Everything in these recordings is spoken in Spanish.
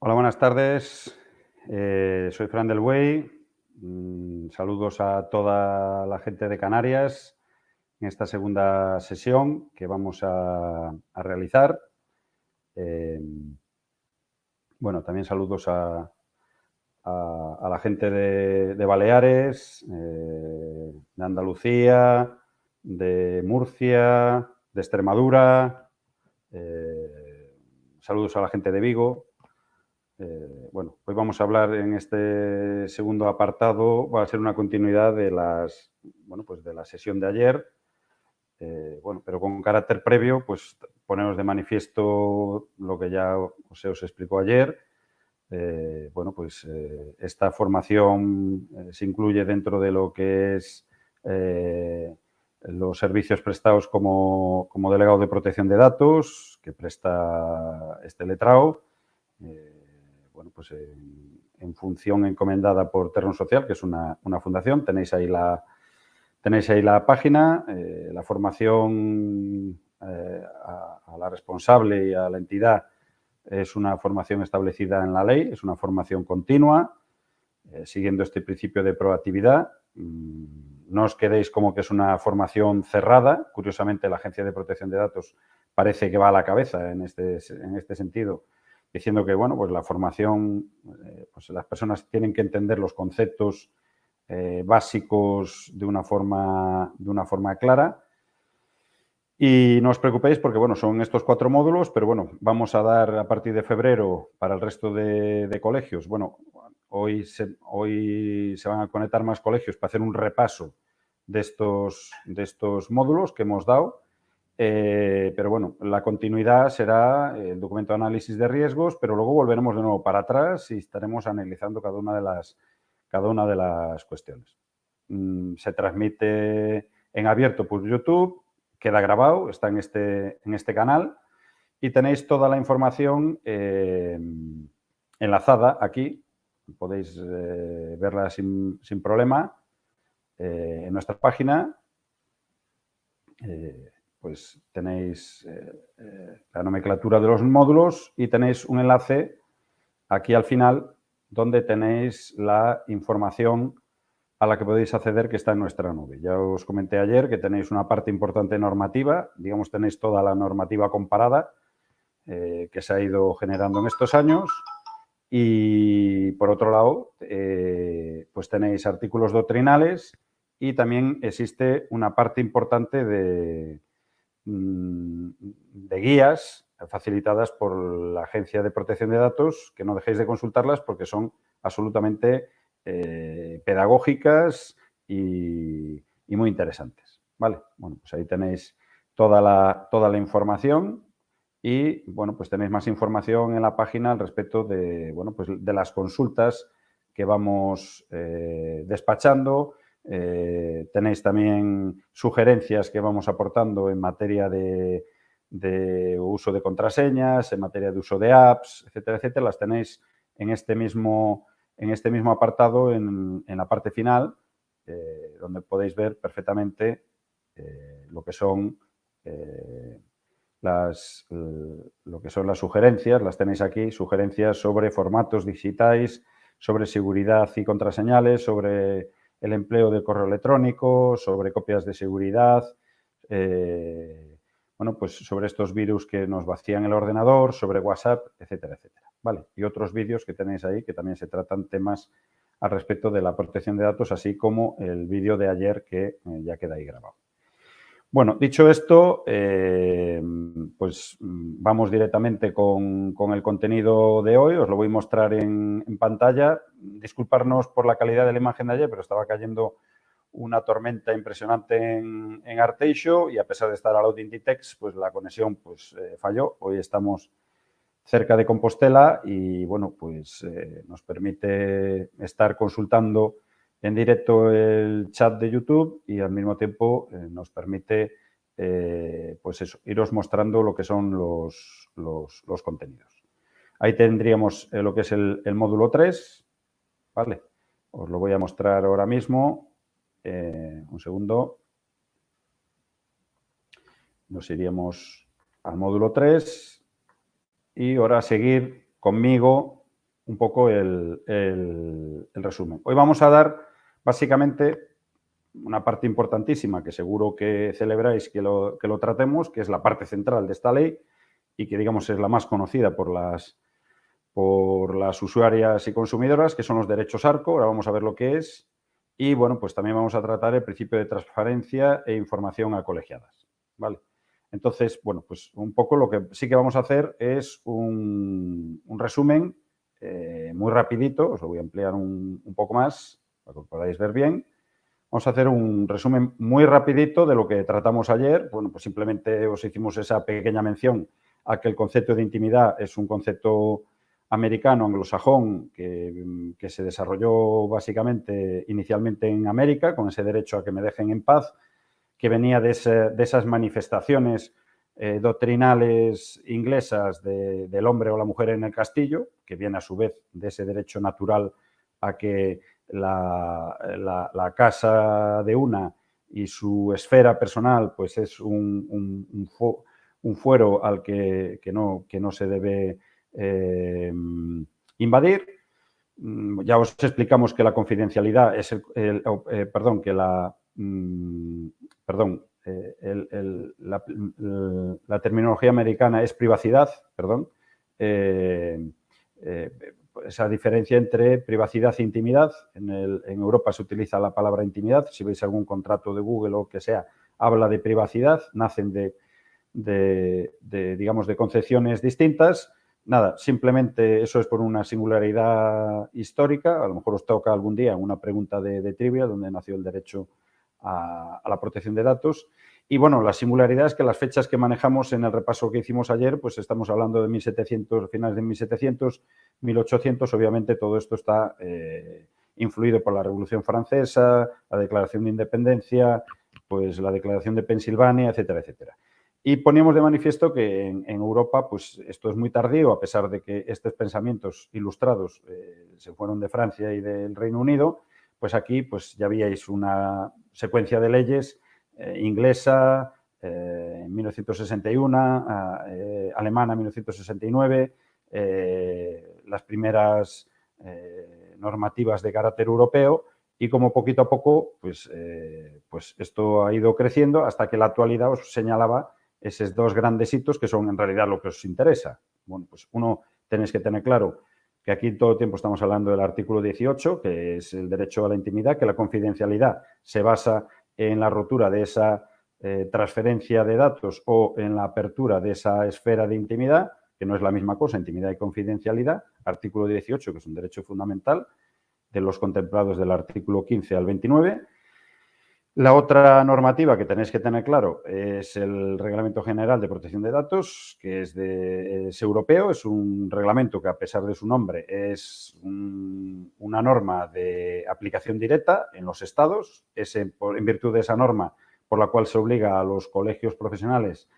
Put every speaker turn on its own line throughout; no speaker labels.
Hola, buenas tardes. Soy Fran del Buey. Saludos a toda la gente de Canarias en esta segunda sesión que vamos a realizar. Bueno, también saludos a la gente de Baleares, de Andalucía, de Murcia, de Extremadura. Saludos a la gente de Vigo. Bueno, hoy vamos a hablar en este segundo apartado, va a ser una continuidad de de la sesión de ayer, bueno, pero con carácter previo, pues ponemos de manifiesto lo que ya os explicó ayer. Esta formación se incluye dentro de lo que es los servicios prestados como delegado de protección de datos que presta este letrado. En función encomendada por Terron Social, que es una fundación. Tenéis ahí la página, la formación a la responsable y a la entidad es una formación establecida en la ley, es una formación continua, siguiendo este principio de proactividad. No os quedéis como que es una formación cerrada. Curiosamente, la Agencia de Protección de Datos parece que va a la cabeza en este sentido, diciendo que, bueno, pues la formación, pues las personas tienen que entender los conceptos básicos de una forma clara. Y no os preocupéis porque, bueno, son estos 4 módulos, pero, bueno, vamos a dar a partir de febrero para el resto de colegios. Bueno, hoy se van a conectar más colegios para hacer un repaso de estos módulos que hemos dado. Pero, bueno, la continuidad será el documento de análisis de riesgos, pero luego volveremos de nuevo para atrás y estaremos analizando cada una de las cuestiones. Se transmite en abierto por YouTube, queda grabado, está en este canal y tenéis toda la información enlazada aquí. Podéis verla sin problema en nuestra página. Pues tenéis la nomenclatura de los módulos y tenéis un enlace aquí al final donde tenéis la información a la que podéis acceder, que está en nuestra nube. Ya os comenté ayer que tenéis una parte importante normativa, digamos, tenéis toda la normativa comparada que se ha ido generando en estos años y, por otro lado, pues tenéis artículos doctrinales y también existe una parte importante de guías facilitadas por la Agencia de Protección de Datos, que no dejéis de consultarlas porque son absolutamente pedagógicas y muy interesantes. ¿Vale? Bueno, pues ahí tenéis toda la información y, bueno, pues tenéis más información en la página al respecto de, bueno, pues de las consultas que vamos despachando. Tenéis también sugerencias que vamos aportando en materia de uso de contraseñas, en materia de uso de apps, etcétera, etcétera. Las tenéis en este mismo apartado, en la parte final, donde podéis ver perfectamente lo que son las sugerencias. Las tenéis aquí, sugerencias sobre formatos digitales, sobre seguridad y contraseñales, sobre el empleo del correo electrónico, sobre copias de seguridad, bueno, pues sobre estos virus que nos vacían el ordenador, sobre WhatsApp, etcétera, etcétera. Vale, y otros vídeos que tenéis ahí que también se tratan temas al respecto de la protección de datos, así como el vídeo de ayer que ya queda ahí grabado. Bueno, dicho esto, pues vamos directamente con el contenido de hoy. Os lo voy a mostrar en pantalla. Disculparnos por la calidad de la imagen de ayer, pero estaba cayendo una tormenta impresionante en Arteixo y, a pesar de estar al lado de Inditex, pues la conexión pues falló. Hoy estamos cerca de Compostela y, bueno, pues nos permite estar consultando en directo el chat de YouTube y, al mismo tiempo, nos permite pues eso, iros mostrando lo que son los contenidos. Ahí tendríamos lo que es el módulo 3, ¿vale? Os lo voy a mostrar ahora mismo. Un segundo. Nos iríamos al módulo 3 y ahora seguir conmigo un poco el resumen. Hoy vamos a dar básicamente una parte importantísima que seguro que celebráis que lo tratemos, que es la parte central de esta ley y que, digamos, es la más conocida por las usuarias y consumidoras, que son los derechos ARCO. Ahora vamos a ver lo que es. Y, bueno, pues también vamos a tratar el principio de transparencia e información a colegiadas, ¿vale? Entonces, bueno, pues un poco lo que sí que vamos a hacer es un resumen muy rapidito. Os lo voy a ampliar un poco más para que lo podáis ver bien. Vamos a hacer un resumen muy rapidito de lo que tratamos ayer. Bueno, pues simplemente os hicimos esa pequeña mención a que el concepto de intimidad es un concepto americano, anglosajón, que se desarrolló básicamente inicialmente en América, con ese derecho a que me dejen en paz, que venía de esas manifestaciones doctrinales inglesas del hombre o la mujer en el castillo, que viene a su vez de ese derecho natural a que la casa de una y su esfera personal pues es un fuero al que no se debe invadir. Ya os explicamos que la confidencialidad es la terminología americana es privacidad, esa diferencia entre privacidad e intimidad. En Europa se utiliza la palabra intimidad. Si veis algún contrato de Google o que sea, habla de privacidad. Nacen digamos, de concepciones distintas. Nada, simplemente eso es por una singularidad histórica. A lo mejor os toca algún día una pregunta de trivia donde nació el derecho a la protección de datos. Y, bueno, la singularidad es que las fechas que manejamos en el repaso que hicimos ayer, pues estamos hablando de 1700, finales de 1700, 1800. Obviamente todo esto está influido por la Revolución Francesa, la Declaración de Independencia, pues la Declaración de Pensilvania, etcétera, etcétera. Y poníamos de manifiesto que en Europa pues esto es muy tardío, a pesar de que estos pensamientos ilustrados se fueron de Francia y del Reino Unido. Pues aquí pues ya habíais una secuencia de leyes inglesa en 1961, alemana en 1969, las primeras normativas de carácter europeo, y como poquito a poco pues esto ha ido creciendo hasta que en la actualidad os señalaba esos dos grandes hitos que son en realidad lo que os interesa. Bueno, pues uno, tenéis que tener claro que aquí todo el tiempo estamos hablando del artículo 18, que es el derecho a la intimidad, que la confidencialidad se basa en la rotura de esa transferencia de datos o en la apertura de esa esfera de intimidad, que no es la misma cosa, intimidad y confidencialidad. Artículo 18, que es un derecho fundamental de los contemplados del artículo 15 al 29. La otra normativa que tenéis que tener claro es el Reglamento General de Protección de Datos, que es europeo. Es un reglamento que, a pesar de su nombre, es una norma de aplicación directa en los estados. Es en virtud de esa norma por la cual se obliga a los colegios profesionales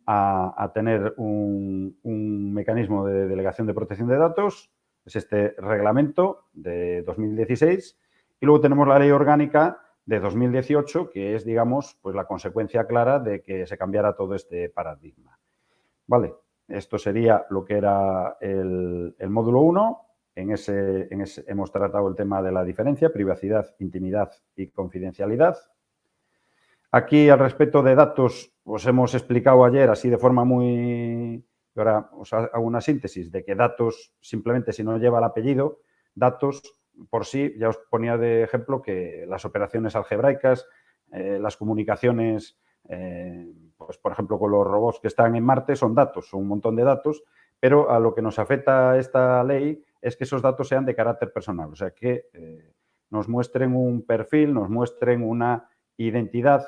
a tener un mecanismo de delegación de protección de datos. Es este reglamento de 2016. Y luego tenemos la Ley Orgánica de 2018, que es, digamos, pues la consecuencia clara de que se cambiara todo este paradigma. Vale, esto sería lo que era el módulo 1. En ese hemos tratado el tema de la diferencia, privacidad, intimidad y confidencialidad. Aquí, al respecto de datos, os hemos explicado ayer así de forma muy... Ahora os hago una síntesis de que datos, simplemente si no lleva el apellido, datos por sí, ya os ponía de ejemplo que las operaciones algebraicas, las comunicaciones, pues por ejemplo con los robots que están en Marte, son datos, son un montón de datos, pero a lo que nos afecta esta ley es que esos datos sean de carácter personal, o sea que nos muestren un perfil, nos muestren una identidad,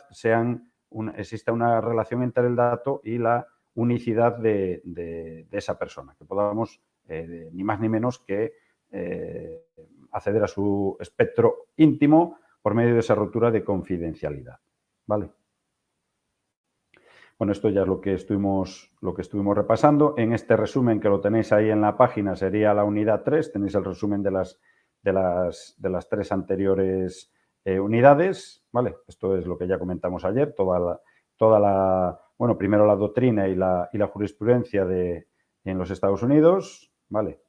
exista una relación entre el dato y la unicidad de esa persona, que podamos ni más ni menos que acceder a su espectro íntimo por medio de esa rotura de confidencialidad. ¿Vale? Bueno, esto ya es lo que estuvimos repasando. En este resumen, que lo tenéis ahí en la página, sería la unidad 3. Tenéis el resumen de las 3 anteriores unidades. ¿Vale? Esto es lo que ya comentamos ayer. Bueno, primero la doctrina y la jurisprudencia en los Estados Unidos. ¿Vale?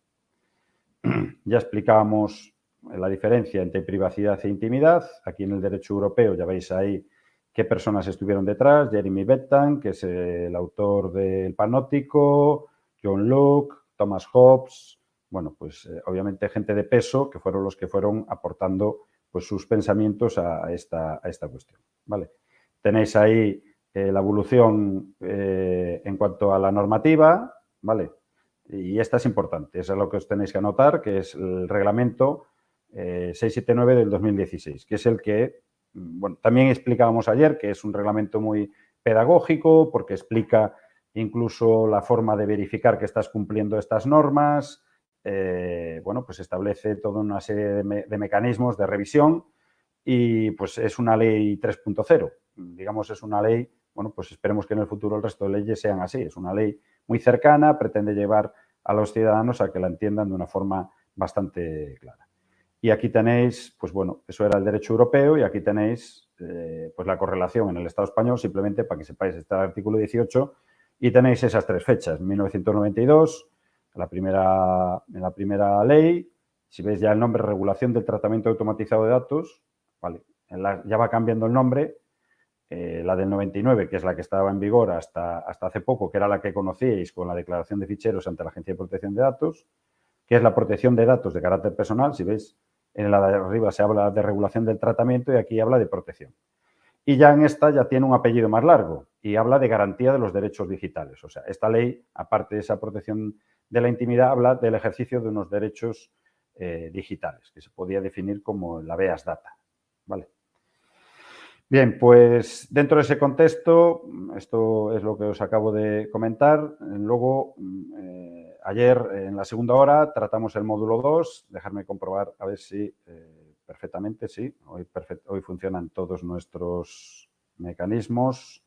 ya explicábamos la diferencia entre privacidad e intimidad. Aquí en el derecho europeo ya veis ahí qué personas estuvieron detrás. Jeremy Bentham, que es el autor del Panóptico, John Locke, Thomas Hobbes. Bueno, pues obviamente gente de peso que fueron los que fueron aportando pues, sus pensamientos a esta cuestión. ¿Vale? Tenéis ahí la evolución en cuanto a la normativa, ¿vale? Y esta es importante, eso es lo que os tenéis que anotar, que es el reglamento 679 del 2016, que es el que, bueno, también explicábamos ayer, que es un reglamento muy pedagógico, porque explica incluso la forma de verificar que estás cumpliendo estas normas, bueno, pues establece toda una serie de mecanismos de revisión y pues es una ley 3.0, digamos, es una ley, bueno, pues esperemos que en el futuro el resto de leyes sean así, es una ley muy cercana, pretende llevar a los ciudadanos a que la entiendan de una forma bastante clara. Y aquí tenéis, pues bueno, eso era el derecho europeo y aquí tenéis pues la correlación en el Estado español, simplemente para que sepáis, está el artículo 18 y tenéis esas tres fechas, 1992, en la primera ley, si veis ya el nombre, regulación del tratamiento automatizado de datos, vale, ya va cambiando el nombre, la del 99, que es la que estaba en vigor hasta hace poco, que era la que conocíais con la declaración de ficheros ante la Agencia de Protección de Datos, que es la protección de datos de carácter personal. Si veis, en la de arriba se habla de regulación del tratamiento y aquí habla de protección. Y ya en esta ya tiene un apellido más largo y habla de garantía de los derechos digitales. O sea, esta ley, aparte de esa protección de la intimidad, habla del ejercicio de unos derechos digitales, que se podía definir como la habeas data. ¿Vale? Bien, pues dentro de ese contexto, esto es lo que os acabo de comentar. Luego, ayer en la segunda hora tratamos el módulo 2. Dejadme comprobar a ver si perfectamente, sí. Hoy funcionan todos nuestros mecanismos.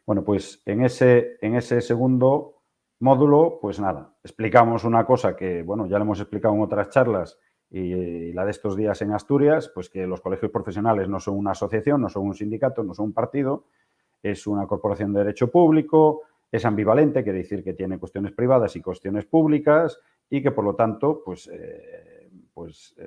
Bueno, pues en ese segundo módulo, pues nada, explicamos una cosa que, bueno, ya lo hemos explicado en otras charlas, y la de estos días en Asturias, pues que los colegios profesionales no son una asociación, no son un sindicato, no son un partido, es una corporación de derecho público, es ambivalente, quiere decir que tiene cuestiones privadas y cuestiones públicas y que, por lo tanto, pues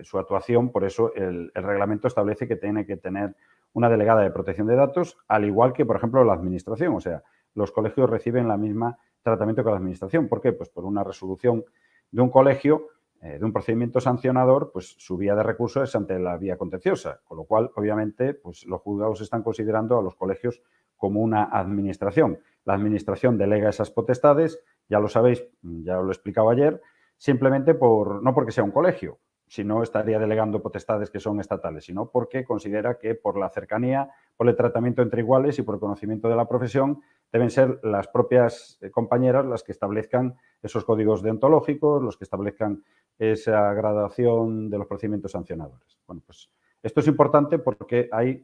su actuación, por eso el reglamento establece que tiene que tener una delegada de protección de datos, al igual que, por ejemplo, la administración. O sea, los colegios reciben la misma tratamiento que la administración. ¿Por qué? Pues por una resolución de un colegio, de un procedimiento sancionador, pues su vía de recurso es ante la vía contenciosa, con lo cual, obviamente, pues los juzgados están considerando a los colegios como una administración. La administración delega esas potestades, ya lo sabéis, ya lo he explicado ayer, simplemente no porque sea un colegio, si no estaría delegando potestades que son estatales, sino porque considera que por la cercanía, por el tratamiento entre iguales y por el conocimiento de la profesión, deben ser las propias compañeras las que establezcan esos códigos deontológicos, los que establezcan esa gradación de los procedimientos sancionadores. Bueno, pues esto es importante porque hay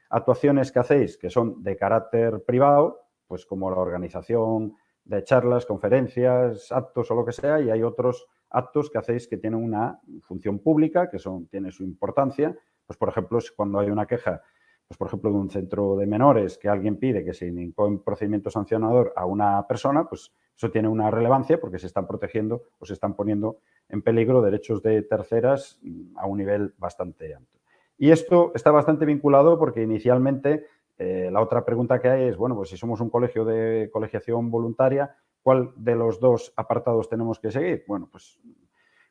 actuaciones que hacéis que son de carácter privado, pues como la organización de charlas, conferencias, actos o lo que sea, y hay otros actos que hacéis que tienen una función pública, que tiene su importancia. Pues, por ejemplo, cuando hay una queja, pues, por ejemplo, de un centro de menores que alguien pide que se inicie un procedimiento sancionador a una persona, pues eso tiene una relevancia porque se están protegiendo o se están poniendo en peligro derechos de terceras a un nivel bastante alto. Y esto está bastante vinculado porque inicialmente la otra pregunta que hay es, bueno, pues si somos un colegio de colegiación voluntaria, ¿cuál de los dos apartados tenemos que seguir? Bueno, pues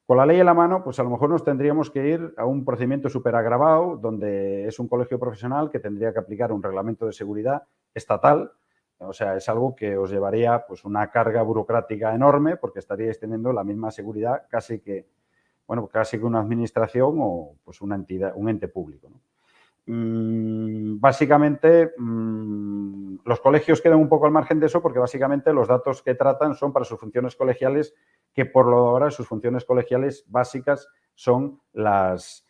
con la ley en la mano, pues a lo mejor nos tendríamos que ir a un procedimiento súper agravado, donde es un colegio profesional que tendría que aplicar un reglamento de seguridad estatal. O sea, es algo que os llevaría pues una carga burocrática enorme porque estaríais teniendo la misma seguridad casi que una administración o pues una entidad, un ente público, ¿no? Básicamente, los colegios quedan un poco al margen de eso porque básicamente los datos que tratan son para sus funciones colegiales, que por lo de ahora sus funciones colegiales básicas son las,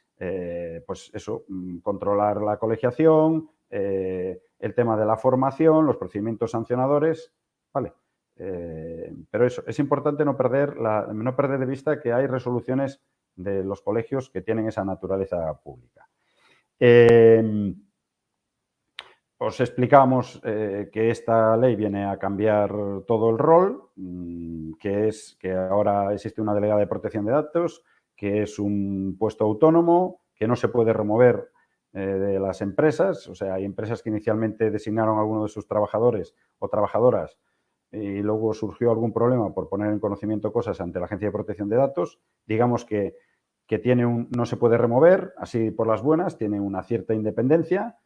pues eso, controlar la colegiación, el tema de la formación, los procedimientos sancionadores, ¿vale? Pero eso, es importante no perder de vista que hay resoluciones de los colegios que tienen esa naturaleza pública. os explicamos que esta ley viene a cambiar todo el rol, que es que ahora existe una delegada de protección de datos, que es un puesto autónomo, que no se puede remover de las empresas. O sea, hay empresas que inicialmente designaron a alguno de sus trabajadores o trabajadoras y luego surgió algún problema por poner en conocimiento cosas ante la Agencia de Protección de Datos. Digamos que no se puede remover, así por las buenas, tiene una cierta independencia.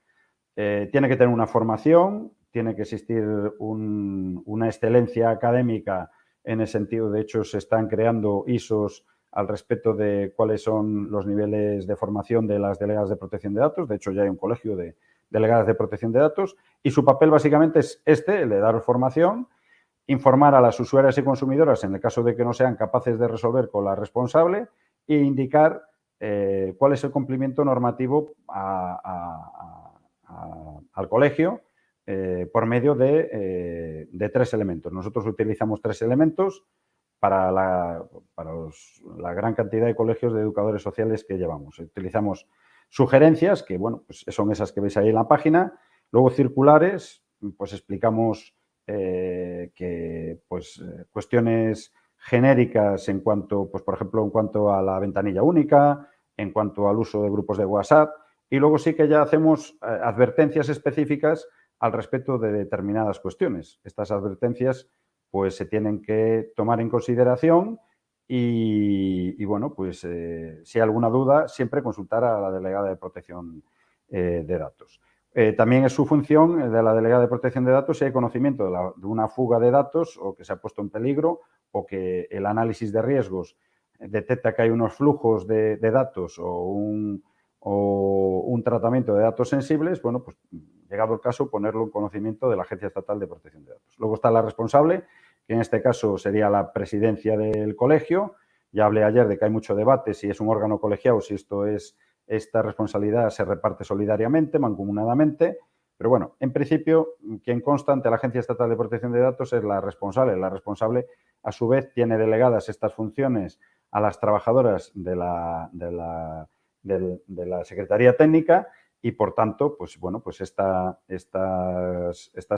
Tiene que tener una formación, tiene que existir una excelencia académica en el sentido, de hecho, se están creando ISOs al respecto de cuáles son los niveles de formación de las delegadas de protección de datos. De hecho, ya hay un colegio de delegadas de protección de datos y su papel básicamente es el de dar formación, informar a las usuarias y consumidoras en el caso de que no sean capaces de resolver con la responsable e indicar cuál es el cumplimiento normativo al colegio por medio de 3 elementos. Nosotros utilizamos 3 elementos para la gran cantidad de colegios de educadores sociales que llevamos. Utilizamos sugerencias, que bueno, pues son esas que veis ahí en la página. Luego circulares, pues explicamos cuestiones genéricas en cuanto, pues por ejemplo, en cuanto a la ventanilla única, en cuanto al uso de grupos de WhatsApp, y luego sí que ya hacemos advertencias específicas al respecto de determinadas cuestiones. Estas advertencias pues se tienen que tomar en consideración y bueno, pues si hay alguna duda, siempre consultar a la delegada de protección de datos. También es su función de la delegada de protección de datos si hay conocimiento de una fuga de datos o que se ha puesto en peligro o que el análisis de riesgos detecta que hay unos flujos de datos o un tratamiento de datos sensibles. Bueno, pues llegado el caso, ponerlo en conocimiento de la Agencia Estatal de Protección de Datos. Luego está la responsable, que en este caso sería la presidencia del colegio. Ya hablé ayer de que hay mucho debate si es un órgano colegiado, si esta responsabilidad se reparte solidariamente, mancomunadamente, pero bueno, en principio, quien consta ante la Agencia Estatal de Protección de Datos es la responsable. La responsable, a su vez, tiene delegadas estas funciones a las trabajadoras de la Secretaría Técnica y, por tanto, pues bueno, pues estas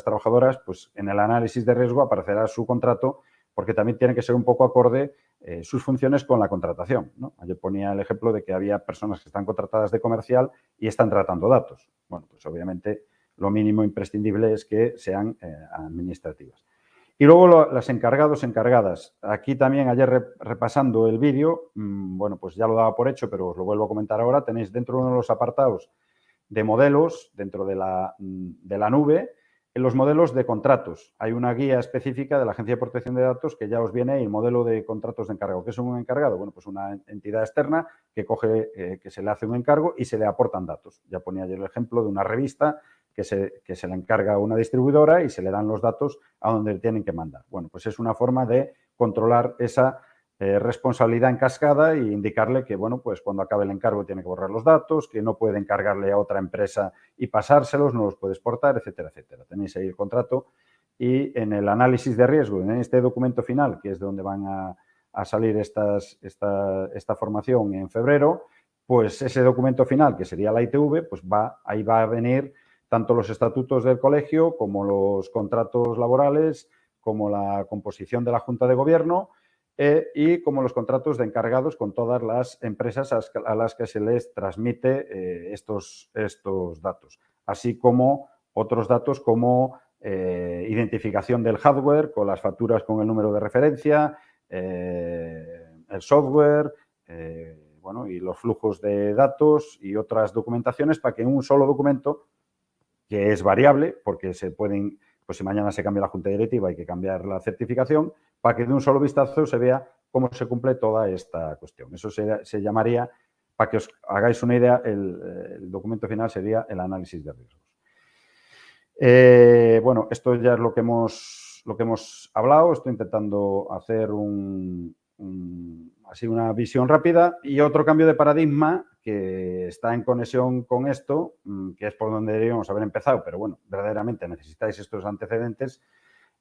trabajadoras, pues en el análisis de riesgo aparecerá su contrato, porque también tiene que ser un poco acorde sus funciones con la contratación, ¿no? Ayer ponía el ejemplo de que había personas que están contratadas de comercial y están tratando datos. Bueno, pues obviamente lo mínimo imprescindible es que sean administrativas. Y luego las encargadas. Aquí también, ayer repasando el vídeo, bueno, pues ya lo daba por hecho, pero os lo vuelvo a comentar ahora. Tenéis dentro de uno de los apartados de modelos, dentro de la nube, en los modelos de contratos. Hay una guía específica de la Agencia de Protección de Datos que ya os viene ahí, el modelo de contratos de encargo. ¿Qué es un encargado? Bueno, pues una entidad externa que que se le hace un encargo y se le aportan datos. Ya ponía yo el ejemplo de una revista que se le encarga a una distribuidora y se le dan los datos a donde tienen que mandar. Bueno, pues es una forma de controlar esa responsabilidad en cascada e indicarle que, bueno, pues cuando acabe el encargo tiene que borrar los datos, que no puede encargarle a otra empresa y pasárselos, no los puede exportar, etcétera, etcétera. Tenéis ahí el contrato y en el análisis de riesgo, en este documento final, que es de donde van a salir esta formación en febrero, pues ese documento final, que sería la ITV, pues ahí va a venir tanto los estatutos del colegio como los contratos laborales, como la composición de la Junta de Gobierno y como los contratos de encargados con todas las empresas a las que se les transmite estos datos, así como otros datos como identificación del hardware con las facturas con el número de referencia, el software, bueno, y los flujos de datos y otras documentaciones para que en un solo documento, que es variable porque pues si mañana se cambia la junta directiva hay que cambiar la certificación, para que de un solo vistazo se vea cómo se cumple toda esta cuestión. Eso se llamaría, para que os hagáis una idea, el documento final sería el análisis de riesgos. Bueno, esto ya es lo que hemos hablado. Estoy intentando hacer así una visión rápida y otro cambio de paradigma que está en conexión con esto, que es por donde deberíamos haber empezado, pero bueno, verdaderamente necesitáis estos antecedentes,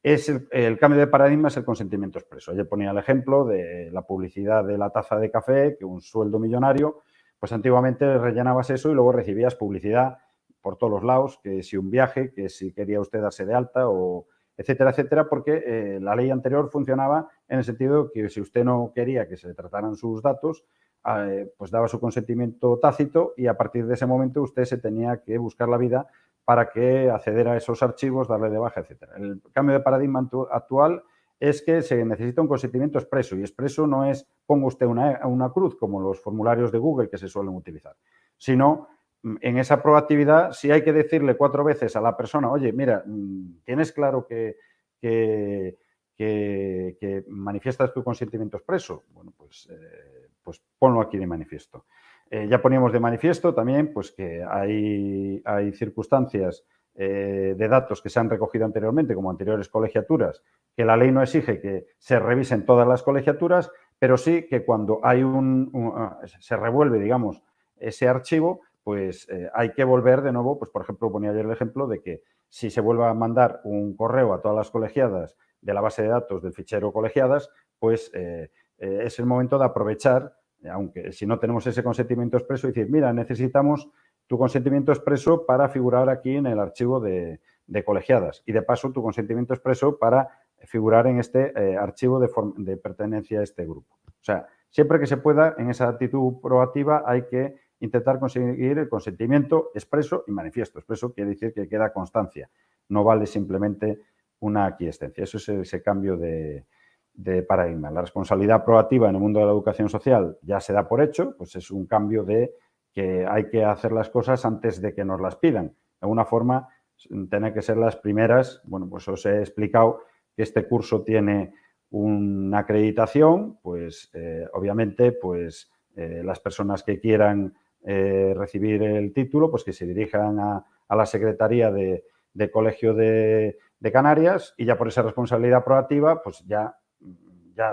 es el cambio de paradigma es el consentimiento expreso. Ayer ponía el ejemplo de la publicidad de la taza de café, que un sueldo millonario, pues antiguamente rellenabas eso y luego recibías publicidad por todos los lados, que si un viaje, que si quería usted darse de alta o etcétera, etcétera, porque la ley anterior funcionaba en el sentido que si usted no quería que se le trataran sus datos, pues daba su consentimiento tácito y a partir de ese momento usted se tenía que buscar la vida para que acceder a esos archivos, darle de baja, etcétera. El cambio de paradigma actual es que se necesita un consentimiento expreso y expreso no es ponga usted una cruz como los formularios de Google que se suelen utilizar, sino en esa proactividad, si hay que decirle 4 veces a la persona, oye, mira, ¿tienes claro que manifiestas tu consentimiento expreso? Bueno, pues ponlo aquí de manifiesto. Ya poníamos de manifiesto también pues, que hay circunstancias de datos que se han recogido anteriormente, como anteriores colegiaturas, que la ley no exige que se revisen todas las colegiaturas, pero sí que cuando hay se revuelve, digamos, ese archivo, pues hay que volver de nuevo, pues por ejemplo, ponía ayer el ejemplo de que si se vuelve a mandar un correo a todas las colegiadas de la base de datos del fichero colegiadas, pues es el momento de aprovechar, aunque si no tenemos ese consentimiento expreso, y decir, mira, necesitamos tu consentimiento expreso para figurar aquí en el archivo de colegiadas y de paso tu consentimiento expreso para figurar en este archivo de pertenencia a este grupo. O sea, siempre que se pueda, en esa actitud proactiva hay que intentar conseguir el consentimiento expreso y manifiesto. Expreso quiere decir que queda constancia, no vale simplemente una aquiescencia. Eso es ese cambio de paradigma. La responsabilidad proactiva en el mundo de la educación social ya se da por hecho, pues es un cambio de que hay que hacer las cosas antes de que nos las pidan. De alguna forma, tener que ser las primeras. Bueno, pues os he explicado que este curso tiene una acreditación, pues obviamente, pues las personas que quieran recibir el título, pues que se dirijan a la Secretaría de Colegio de Canarias y ya por esa responsabilidad proactiva, pues ya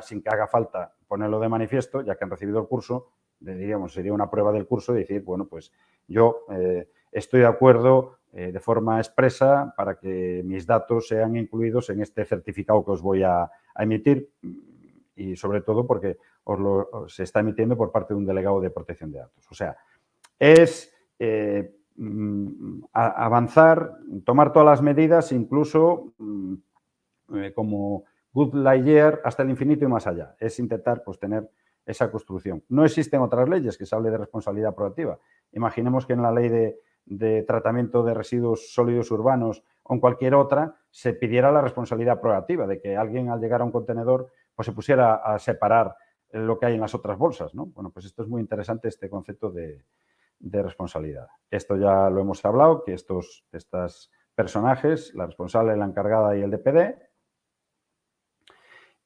sin que haga falta ponerlo de manifiesto, ya que han recibido el curso, diríamos, sería una prueba del curso y decir, bueno, pues yo estoy de acuerdo de forma expresa para que mis datos sean incluidos en este certificado que os voy a emitir y sobre todo porque se está emitiendo por parte de un delegado de protección de datos. O sea, es avanzar, tomar todas las medidas, incluso como Good Lightyear hasta el infinito y más allá. Es intentar pues, tener esa construcción. No existen otras leyes que se hable de responsabilidad proactiva. Imaginemos que en la ley de tratamiento de residuos sólidos urbanos o en cualquier otra se pidiera la responsabilidad proactiva de que alguien al llegar a un contenedor pues se pusiera a separar lo que hay en las otras bolsas, ¿no? Bueno, pues esto es muy interesante, este concepto de responsabilidad. Esto ya lo hemos hablado, que estos personajes, la responsable, la encargada y el DPD.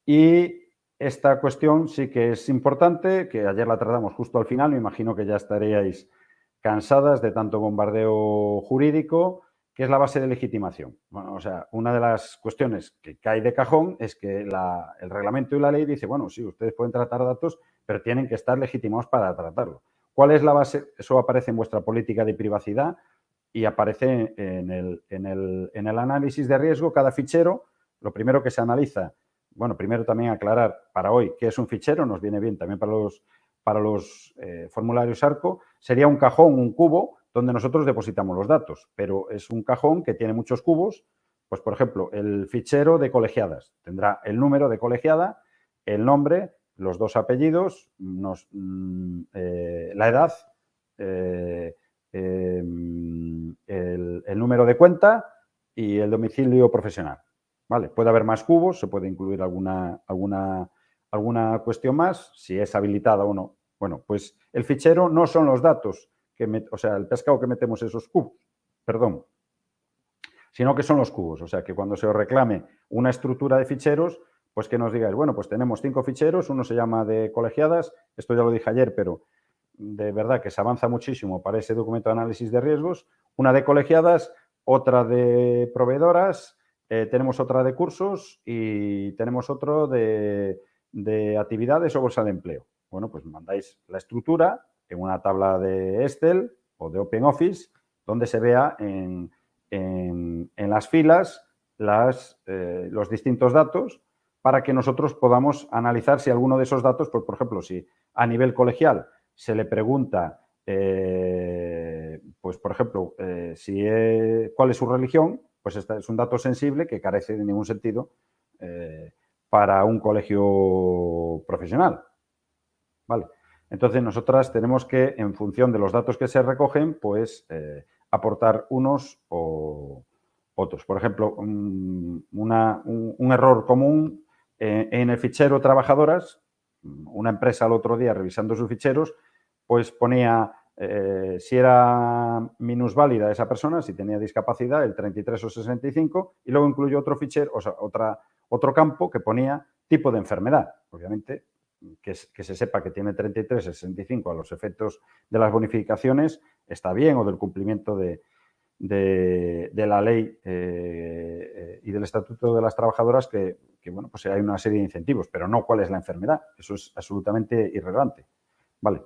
Y esta cuestión sí que es importante, que ayer la tratamos justo al final, me imagino que ya estaríais cansadas de tanto bombardeo jurídico, que es la base de legitimación. Bueno, o sea, una de las cuestiones que cae de cajón es que el reglamento y la ley dice, bueno, sí, ustedes pueden tratar datos, pero tienen que estar legitimados para tratarlo. ¿Cuál es la base? Eso aparece en vuestra política de privacidad y aparece en el análisis de riesgo. Cada fichero, lo primero que se analiza, bueno, primero también aclarar para hoy qué es un fichero, nos viene bien también para los formularios ARCO, sería un cajón, un cubo, donde nosotros depositamos los datos, pero es un cajón que tiene muchos cubos. Pues, por ejemplo, el fichero de colegiadas tendrá el número de colegiada, el nombre, los 2 apellidos, la edad, el número de cuenta y el domicilio profesional. ¿Vale? Puede haber más cubos, se puede incluir alguna cuestión más, si es habilitada o no. Bueno, pues el fichero no son los datos, o sea, el pescado que metemos esos cubos, perdón, sino que son los cubos. O sea, que cuando se os reclame una estructura de ficheros, pues que nos digáis, bueno, pues tenemos 5 ficheros, uno se llama de colegiadas, esto ya lo dije ayer, pero de verdad que se avanza muchísimo para ese documento de análisis de riesgos, una de colegiadas, otra de proveedoras, tenemos otra de cursos y tenemos otro de actividades o bolsa de empleo. Bueno, pues mandáis la estructura en una tabla de Excel o de OpenOffice donde se vea en las filas los distintos datos para que nosotros podamos analizar si alguno de esos datos, pues, por ejemplo, si a nivel colegial se le pregunta pues pues, por ejemplo, cuál es su religión, pues este es un dato sensible que carece de ningún sentido para un colegio profesional. ¿Vale? Entonces, nosotras tenemos que, en función de los datos que se recogen, pues aportar unos o otros. Por ejemplo, un error común en el fichero trabajadoras, una empresa el otro día revisando sus ficheros, pues ponía si era minusválida esa persona, si tenía discapacidad, el 33 o 65, y luego incluyó otro fichero, o sea, otro campo que ponía tipo de enfermedad. Obviamente, que se sepa que tiene 33, 65 a los efectos de las bonificaciones está bien, o del cumplimiento de la ley y del Estatuto de las Trabajadoras que, bueno, pues hay una serie de incentivos, pero no cuál es la enfermedad. Eso es absolutamente irrelevante. Vale.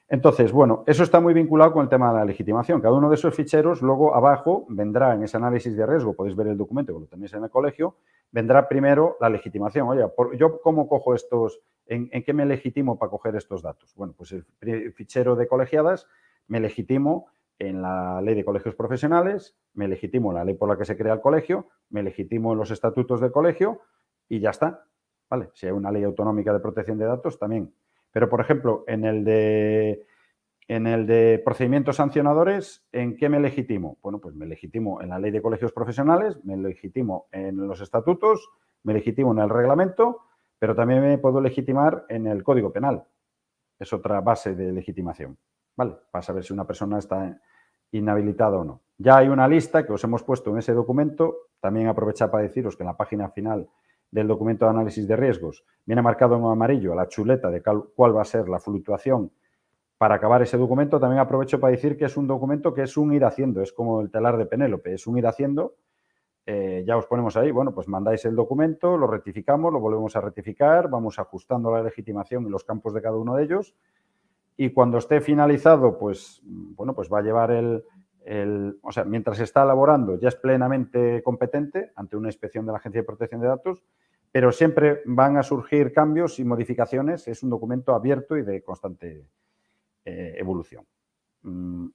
Entonces, bueno, eso está muy vinculado con el tema de la legitimación. Cada uno de esos ficheros, luego abajo, vendrá en ese análisis de riesgo, podéis ver el documento que lo tenéis en el colegio, vendrá primero la legitimación. Oye, ¿yo cómo cojo estos, en qué me legitimo para coger estos datos? Bueno, pues el fichero de colegiadas me legitimo en la ley de colegios profesionales, me legitimo en la ley por la que se crea el colegio, me legitimo en los estatutos del colegio y ya está. ¿Vale? Si hay una ley autonómica de protección de datos, también. Pero, por ejemplo, en el de procedimientos sancionadores, ¿en qué me legitimo? Bueno, pues me legitimo en la ley de colegios profesionales, me legitimo en los estatutos, me legitimo en el reglamento, pero también me puedo legitimar en el Código Penal. Es otra base de legitimación, ¿vale? Para saber si una persona está inhabilitada o no. Ya hay una lista que os hemos puesto en ese documento. También aprovechar para deciros que en la página final del documento de análisis de riesgos viene marcado en amarillo a la chuleta de cuál va a ser la fluctuación para acabar ese documento. También aprovecho para decir que es un documento que es un ir haciendo, es como el telar de Penélope, es un ir haciendo. Ya os ponemos ahí, bueno, pues mandáis el documento, lo rectificamos, lo volvemos a rectificar, vamos ajustando la legitimación en los campos de cada uno de ellos y cuando esté finalizado, pues, bueno, pues va a llevar o sea, mientras se está elaborando ya es plenamente competente ante una inspección de la Agencia de Protección de Datos, pero siempre van a surgir cambios y modificaciones. Es un documento abierto y de constante evolución.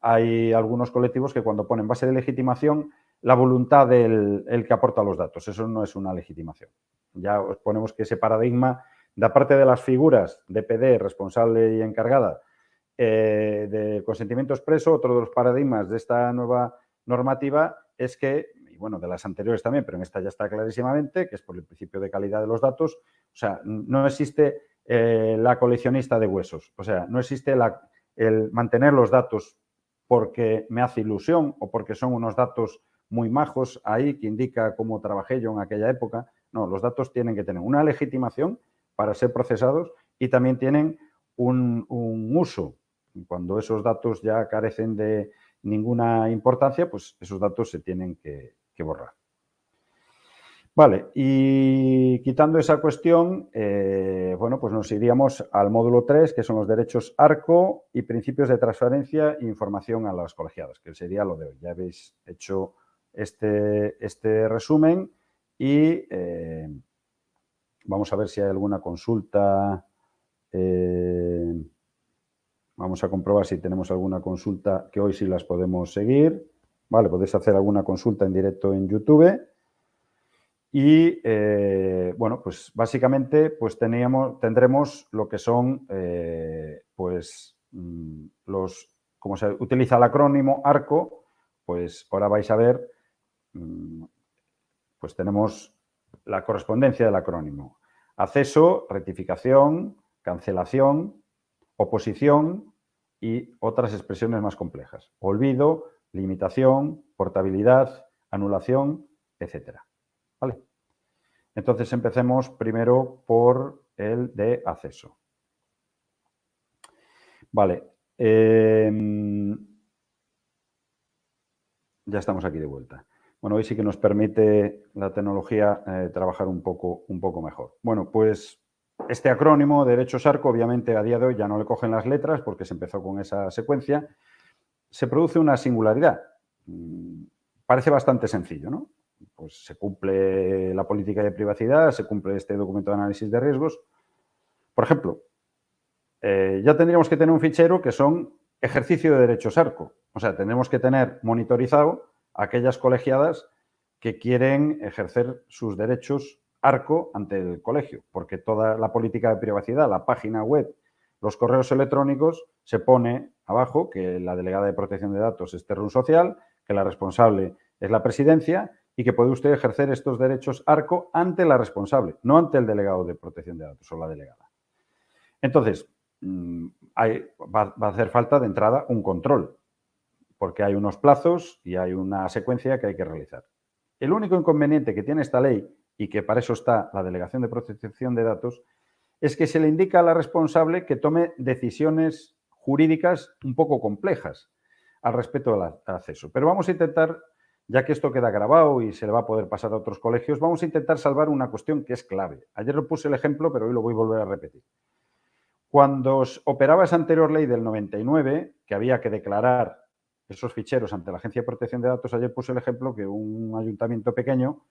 Hay algunos colectivos que cuando ponen base de legitimación la voluntad del que aporta los datos. Eso no es una legitimación. Ya os ponemos que ese paradigma, de aparte de las figuras de PD, responsable y encargada, de consentimiento expreso, otro de los paradigmas de esta nueva normativa es que, y bueno, de las anteriores también, pero en esta ya está clarísimamente, que es por el principio de calidad de los datos. O sea, no existe la coleccionista de huesos. O sea, no existe el mantener los datos porque me hace ilusión o porque son unos datos muy majos ahí que indica cómo trabajé yo en aquella época. No, los datos tienen que tener una legitimación para ser procesados y también tienen un uso. Cuando esos datos ya carecen de ninguna importancia, pues esos datos se tienen que borrar. Vale, y quitando esa cuestión, bueno, pues nos iríamos al módulo 3, que son los derechos ARCO y principios de transferencia e información a las colegiadas, que sería lo de hoy. Ya habéis hecho este resumen y vamos a ver si hay alguna consulta. Vamos a comprobar si tenemos alguna consulta, que hoy sí las podemos seguir. Vale, podéis hacer alguna consulta en directo en YouTube. Y, bueno, pues básicamente pues tendremos lo que son, pues, como se utiliza el acrónimo ARCO, pues ahora vais a ver, pues tenemos la correspondencia del acrónimo. Acceso, rectificación, cancelación, oposición y otras expresiones más complejas. Olvido, limitación, portabilidad, anulación, etcétera. ¿Vale? Entonces, empecemos primero por el de acceso. Vale. Ya estamos aquí de vuelta. Bueno, hoy sí que nos permite la tecnología trabajar un poco mejor. Bueno, pues este acrónimo, derechos ARCO, obviamente a día de hoy ya no le cogen las letras porque se empezó con esa secuencia. Se produce una singularidad. Parece bastante sencillo, ¿no? Pues se cumple la política de privacidad, se cumple este documento de análisis de riesgos. Por ejemplo, ya tendríamos que tener un fichero que son ejercicio de derechos ARCO. O sea, tenemos que tener monitorizado a aquellas colegiadas que quieren ejercer sus derechos ARCO ante el colegio, porque toda la política de privacidad, la página web, los correos electrónicos, se pone abajo que la delegada de protección de datos es Terrun Social, que la responsable es la presidencia y que puede usted ejercer estos derechos ARCO ante la responsable, no ante el delegado de protección de datos o la delegada. Entonces, va a hacer falta de entrada un control, porque hay unos plazos y hay una secuencia que hay que realizar. El único inconveniente que tiene esta ley, y que para eso está la Delegación de Protección de Datos, es que se le indica a la responsable que tome decisiones jurídicas un poco complejas al respecto del acceso. Pero vamos a intentar, ya que esto queda grabado y se le va a poder pasar a otros colegios, vamos a intentar salvar una cuestión que es clave. Ayer lo puse el ejemplo, pero hoy lo voy a volver a repetir. Cuando operaba esa anterior ley del 99, que había que declarar esos ficheros ante la Agencia de Protección de Datos, ayer puse el ejemplo que un ayuntamiento pequeño,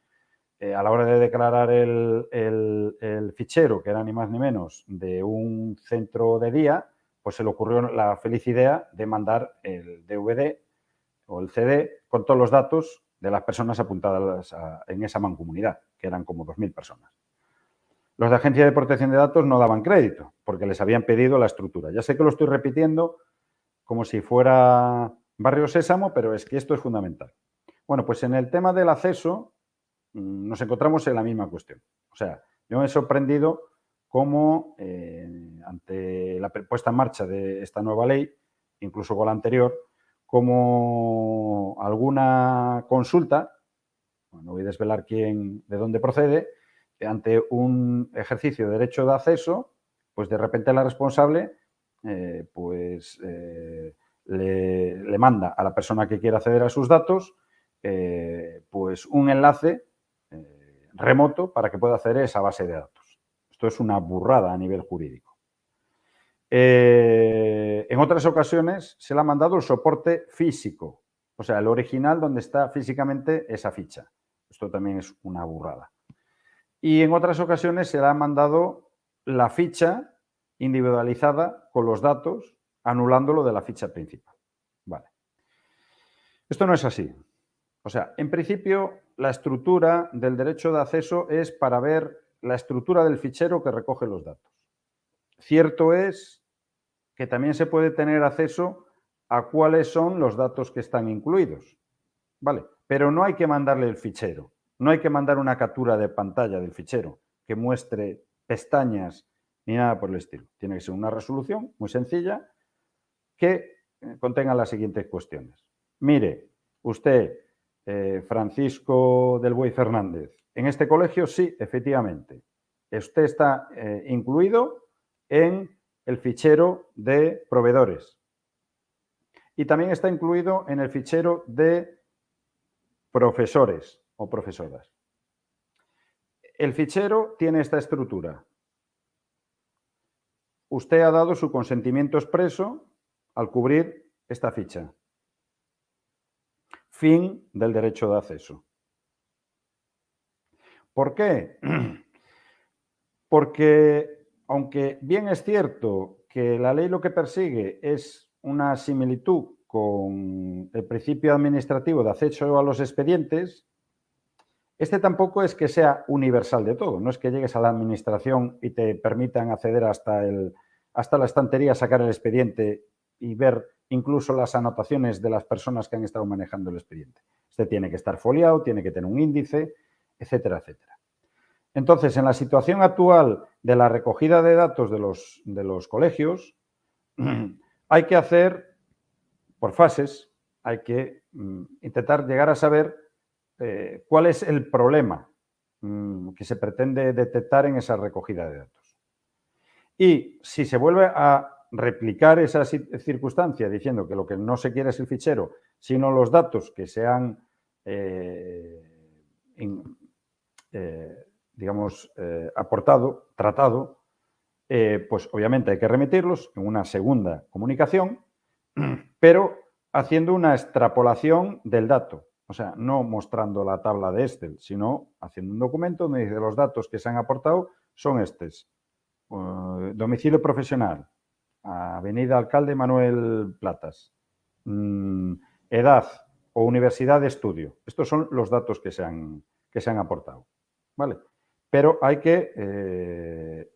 a la hora de declarar el fichero, que era ni más ni menos de un centro de día, pues se le ocurrió la feliz idea de mandar el DVD o el CD con todos los datos de las personas apuntadas en esa mancomunidad, que eran como 2.000 personas. Los de Agencia de Protección de Datos no daban crédito porque les habían pedido la estructura. Ya sé que lo estoy repitiendo como si fuera Barrio Sésamo, pero es que esto es fundamental. Bueno, pues en el tema del acceso nos encontramos en la misma cuestión. O sea, yo me he sorprendido cómo ante la puesta en marcha de esta nueva ley, incluso con la anterior, como alguna consulta, no voy a desvelar de dónde procede, ante un ejercicio de derecho de acceso, pues de repente la responsable le manda a la persona que quiere acceder a sus datos pues un enlace remoto para que pueda acceder a esa base de datos. Esto es una burrada a nivel jurídico. En otras ocasiones se le ha mandado el soporte físico, o sea, el original donde está físicamente esa ficha. Esto también es una burrada. Y en otras ocasiones se le ha mandado la ficha individualizada con los datos, anulándolo de la ficha principal. Vale. Esto no es así. O sea, en principio, la estructura del derecho de acceso es para ver la estructura del fichero que recoge los datos. Cierto es que también se puede tener acceso a cuáles son los datos que están incluidos. Vale, pero no hay que mandarle el fichero. No hay que mandar una captura de pantalla del fichero que muestre pestañas ni nada por el estilo. Tiene que ser una resolución muy sencilla que contenga las siguientes cuestiones. Mire, usted, Francisco del Buey Fernández, en este colegio sí, efectivamente. Usted está incluido en el fichero de proveedores y también está incluido en el fichero de profesores o profesoras. El fichero tiene esta estructura. Usted ha dado su consentimiento expreso al cubrir esta ficha. Fin del derecho de acceso. ¿Por qué? Porque, aunque bien es cierto que la ley lo que persigue es una similitud con el principio administrativo de acceso a los expedientes, este tampoco es que sea universal de todo. No es que llegues a la administración y te permitan acceder hasta la estantería, sacar el expediente y ver incluso las anotaciones de las personas que han estado manejando el expediente. Este tiene que estar foliado, tiene que tener un índice, etcétera, etcétera. Entonces, en la situación actual de la recogida de datos de los colegios, hay que hacer por fases, hay que intentar llegar a saber cuál es el problema que se pretende detectar en esa recogida de datos. Y si se vuelve a replicar esa circunstancia diciendo que lo que no se quiere es el fichero, sino los datos que se han, aportado, tratado, pues obviamente hay que remitirlos en una segunda comunicación, pero haciendo una extrapolación del dato. O sea, no mostrando la tabla de Excel, sino haciendo un documento donde dice los datos que se han aportado son estos. Domicilio profesional, Avenida Alcalde Manuel Platas. Edad o universidad de estudio. Estos son los datos que se han aportado, ¿vale? Pero hay que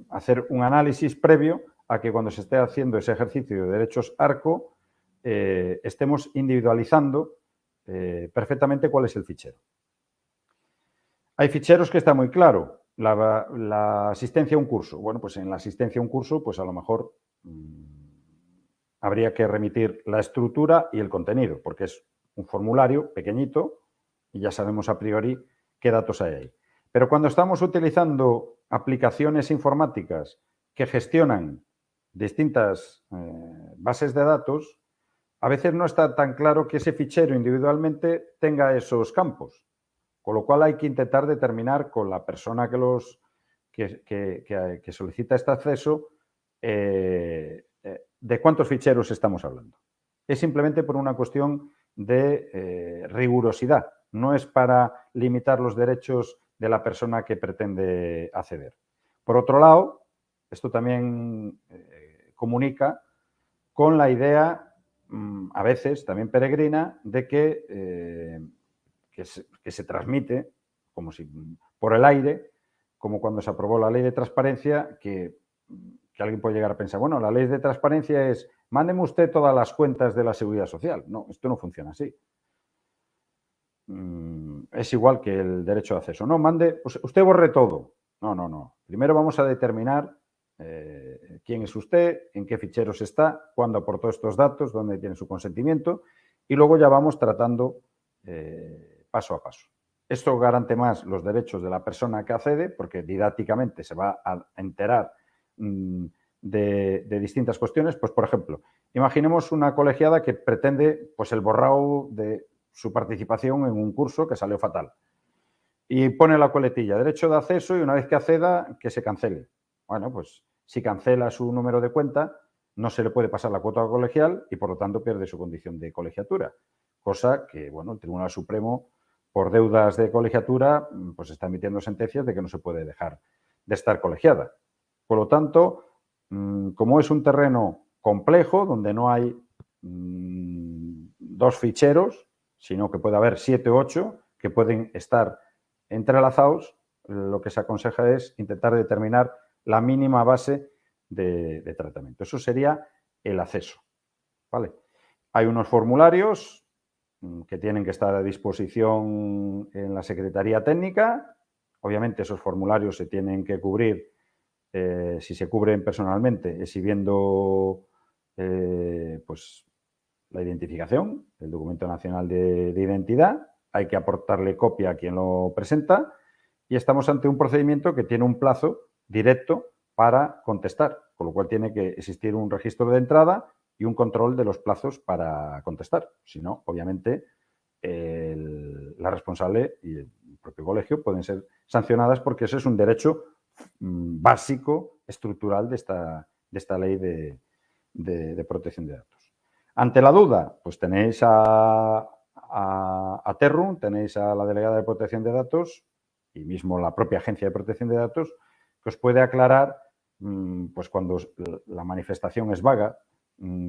hacer un análisis previo a que cuando se esté haciendo ese ejercicio de derechos ARCO estemos individualizando perfectamente cuál es el fichero. Hay ficheros que está muy claro. La asistencia a un curso. Bueno, pues en la asistencia a un curso, pues a lo mejor habría que remitir la estructura y el contenido, porque es un formulario pequeñito y ya sabemos a priori qué datos hay ahí. Pero cuando estamos utilizando aplicaciones informáticas que gestionan distintas bases de datos, a veces no está tan claro que ese fichero individualmente tenga esos campos. Con lo cual hay que intentar determinar con la persona que solicita este acceso de cuántos ficheros estamos hablando. Es simplemente por una cuestión de rigurosidad. No es para limitar los derechos de la persona que pretende acceder. Por otro lado, esto también comunica con la idea, a veces también peregrina, de que se transmite como si por el aire, como cuando se aprobó la ley de transparencia, que alguien puede llegar a pensar, bueno, la ley de transparencia es, mándeme usted todas las cuentas de la Seguridad Social. No, esto no funciona así. Es igual que el derecho de acceso. No, mande, pues usted borre todo. No, no, no. Primero vamos a determinar quién es usted, en qué ficheros está, cuándo aportó estos datos, dónde tiene su consentimiento, y luego ya vamos tratando paso a paso. Esto garante más los derechos de la persona que accede, porque didácticamente se va a enterar de distintas cuestiones. Pues, por ejemplo, imaginemos una colegiada que pretende pues, el borrado de su participación en un curso que salió fatal. Y pone la coletilla, derecho de acceso, y una vez que acceda, que se cancele. Bueno, pues si cancela su número de cuenta, no se le puede pasar la cuota colegial y, por lo tanto, pierde su condición de colegiatura. Cosa que, bueno, el Tribunal Supremo, por deudas de colegiatura, pues está emitiendo sentencias de que no se puede dejar de estar colegiada. Por lo tanto, como es un terreno complejo, donde no hay dos ficheros, sino que puede haber 7 u 8 que pueden estar entrelazados, lo que se aconseja es intentar determinar la mínima base de tratamiento. Eso sería el acceso, ¿vale? Hay unos formularios que tienen que estar a disposición en la Secretaría Técnica. Obviamente esos formularios se tienen que cubrir, si se cubren personalmente, exhibiendo pues, la identificación, el documento nacional de identidad. Hay que aportarle copia a quien lo presenta y estamos ante un procedimiento que tiene un plazo directo para contestar, con lo cual tiene que existir un registro de entrada y un control de los plazos para contestar. Si no, obviamente, la responsable y el propio colegio pueden ser sancionadas porque ese es un derecho básico, estructural de esta ley de protección de datos. Ante la duda, pues tenéis a Terrum, tenéis a la delegada de protección de datos y mismo la propia agencia de protección de datos, que os puede aclarar pues cuando la manifestación es vaga,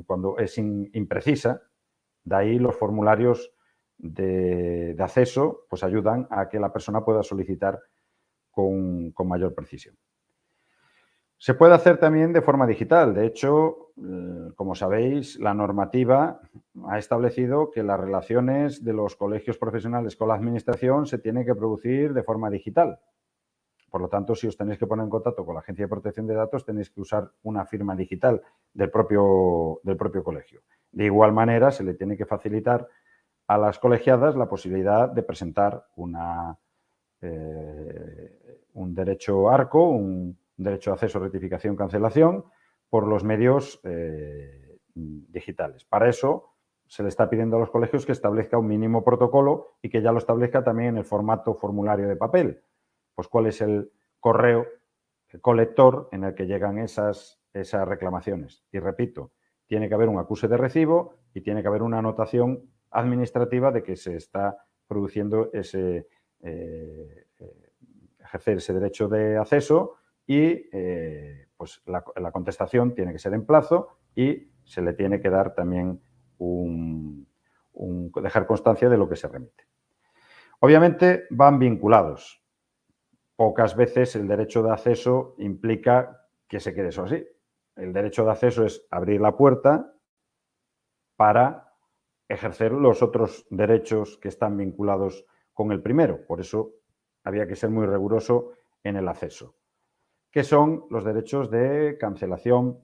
cuando es imprecisa. De ahí los formularios de acceso pues ayudan a que la persona pueda solicitar con mayor precisión. Se puede hacer también de forma digital. De hecho, como sabéis, la normativa ha establecido que las relaciones de los colegios profesionales con la administración se tienen que producir de forma digital. Por lo tanto, si os tenéis que poner en contacto con la Agencia de Protección de Datos, tenéis que usar una firma digital del propio colegio. De igual manera, se le tiene que facilitar a las colegiadas la posibilidad de presentar un derecho ARCO, un derecho de acceso, rectificación, cancelación, por los medios digitales. Para eso se le está pidiendo a los colegios que establezca un mínimo protocolo y que ya lo establezca también en el formato formulario de papel. Pues cuál es el correo, el colector en el que llegan esas reclamaciones. Y repito, tiene que haber un acuse de recibo y tiene que haber una anotación administrativa de que se está produciendo ejercer ese derecho de acceso y pues la contestación tiene que ser en plazo y se le tiene que dar también dejar constancia de lo que se remite. Obviamente van vinculados. Pocas veces el derecho de acceso implica que se quede eso así. El derecho de acceso es abrir la puerta para ejercer los otros derechos que están vinculados con el primero. Por eso había que ser muy riguroso en el acceso, que son los derechos de cancelación,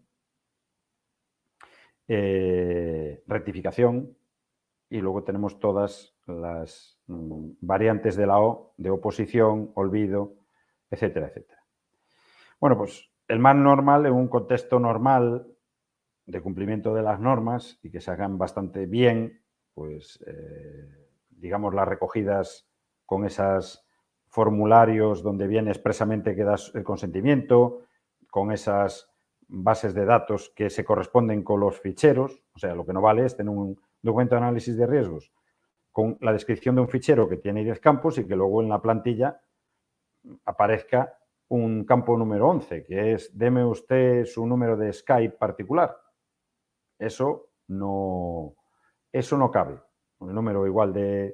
rectificación, y luego tenemos todas las variantes de la O, de oposición, olvido, etcétera, etcétera. Bueno, pues el más normal, en un contexto normal de cumplimiento de las normas y que se hagan bastante bien, pues digamos las recogidas con esos formularios donde viene expresamente que das el consentimiento, con esas bases de datos que se corresponden con los ficheros, o sea, lo que no vale es tener un documento de análisis de riesgos con la descripción de un fichero que tiene 10 campos y que luego en la plantilla aparezca un campo número 11, que es deme usted su número de Skype particular. Eso no cabe. Un número igual de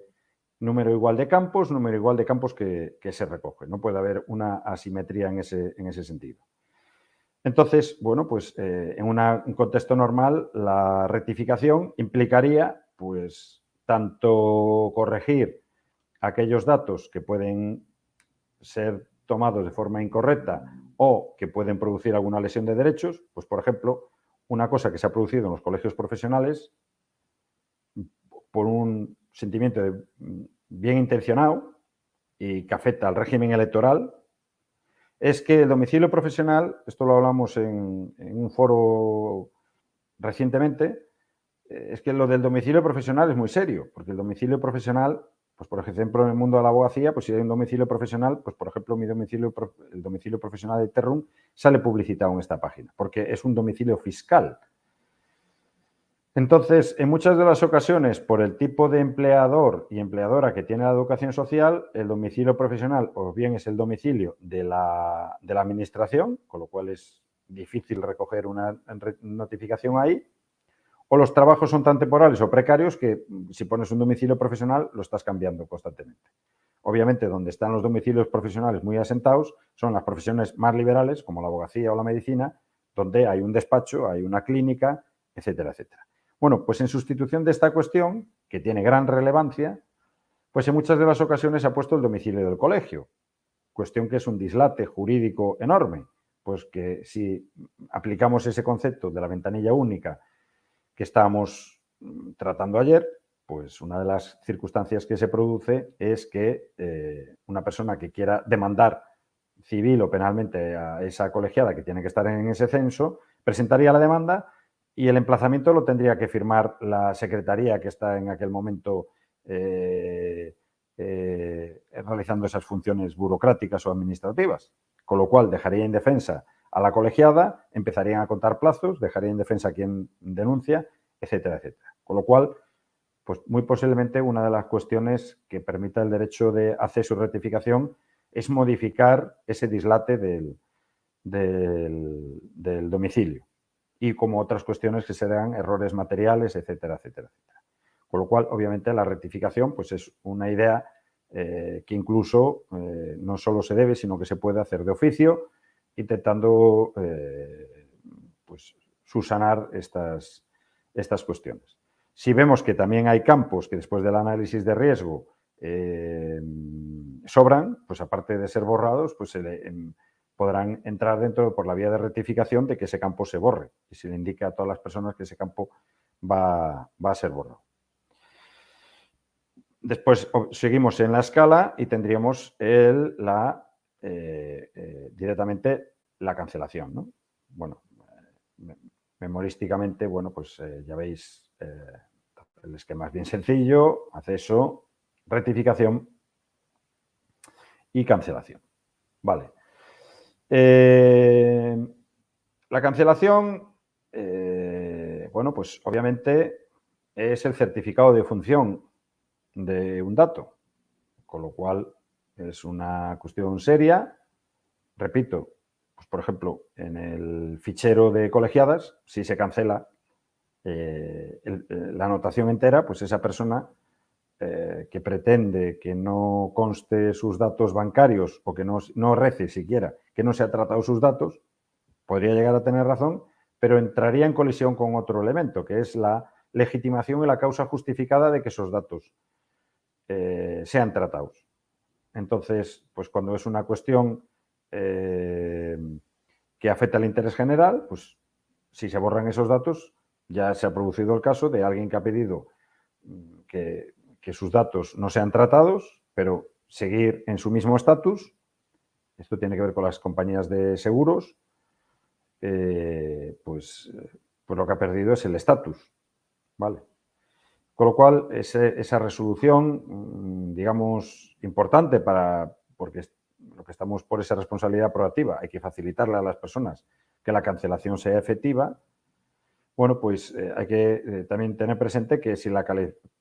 campos, número igual de campos que se recoge. No puede haber una asimetría en ese sentido. Entonces, bueno, pues en un contexto normal, la rectificación implicaría, pues, tanto corregir aquellos datos que pueden ser tomados de forma incorrecta o que pueden producir alguna lesión de derechos, pues, por ejemplo, una cosa que se ha producido en los colegios profesionales por un sentimiento bien intencionado y que afecta al régimen electoral, es que el domicilio profesional, esto lo hablamos en un foro recientemente, es que lo del domicilio profesional es muy serio, porque el domicilio profesional, pues por ejemplo en el mundo de la abogacía, pues si hay un domicilio profesional, pues por ejemplo el domicilio profesional de Terrum sale publicitado en esta página, porque es un domicilio fiscal. Entonces, en muchas de las ocasiones, por el tipo de empleador y empleadora que tiene la educación social, el domicilio profesional o bien es el domicilio de la administración, con lo cual es difícil recoger una notificación ahí, o los trabajos son tan temporales o precarios que si pones un domicilio profesional lo estás cambiando constantemente. Obviamente, donde están los domicilios profesionales muy asentados son las profesiones más liberales, como la abogacía o la medicina, donde hay un despacho, hay una clínica, etcétera, etcétera. Bueno, pues en sustitución de esta cuestión, que tiene gran relevancia, pues en muchas de las ocasiones se ha puesto el domicilio del colegio, cuestión que es un dislate jurídico enorme, pues que si aplicamos ese concepto de la ventanilla única que estábamos tratando ayer, pues una de las circunstancias que se produce es que una persona que quiera demandar civil o penalmente a esa colegiada que tiene que estar en ese censo, presentaría la demanda y el emplazamiento lo tendría que firmar la secretaría que está en aquel momento realizando esas funciones burocráticas o administrativas, con lo cual dejaría indefensa a la colegiada, empezarían a contar plazos, dejaría indefensa a quien denuncia, etcétera, etcétera. Con lo cual, pues muy posiblemente una de las cuestiones que permita el derecho de acceso y rectificación es modificar ese dislate del domicilio y como otras cuestiones que serán errores materiales, etcétera, etcétera, etcétera. Con lo cual, obviamente, la rectificación pues es una idea que incluso no solo se debe, sino que se puede hacer de oficio, intentando pues, subsanar estas cuestiones. Si vemos que también hay campos que después del análisis de riesgo sobran, pues aparte de ser borrados, pues podrán entrar dentro por la vía de rectificación de que ese campo se borre y se le indique a todas las personas que ese campo va a ser borrado. Después seguimos en la escala y tendríamos directamente la cancelación, ¿no? Bueno, memorísticamente, bueno, pues ya veis, el esquema es bien sencillo: acceso, rectificación y cancelación. Vale. La cancelación, bueno, pues obviamente es el certificado de función de un dato, con lo cual es una cuestión seria. Repito, pues, por ejemplo, en el fichero de colegiadas, si se cancela la anotación entera, pues esa persona que pretende que no conste sus datos bancarios o que no rece siquiera que no se ha tratado sus datos, podría llegar a tener razón, pero entraría en colisión con otro elemento, que es la legitimación y la causa justificada de que esos datos sean tratados. Entonces, pues cuando es una cuestión que afecta al interés general, pues si se borran esos datos, ya se ha producido el caso de alguien que ha pedido que sus datos no sean tratados, pero seguir en su mismo estatus. Esto tiene que ver con las compañías de seguros. Pues lo que ha perdido es el estatus, ¿vale? Con lo cual, esa resolución, digamos, importante porque lo que estamos por esa responsabilidad proactiva, hay que facilitarle a las personas que la cancelación sea efectiva. Bueno, pues hay que también tener presente que si la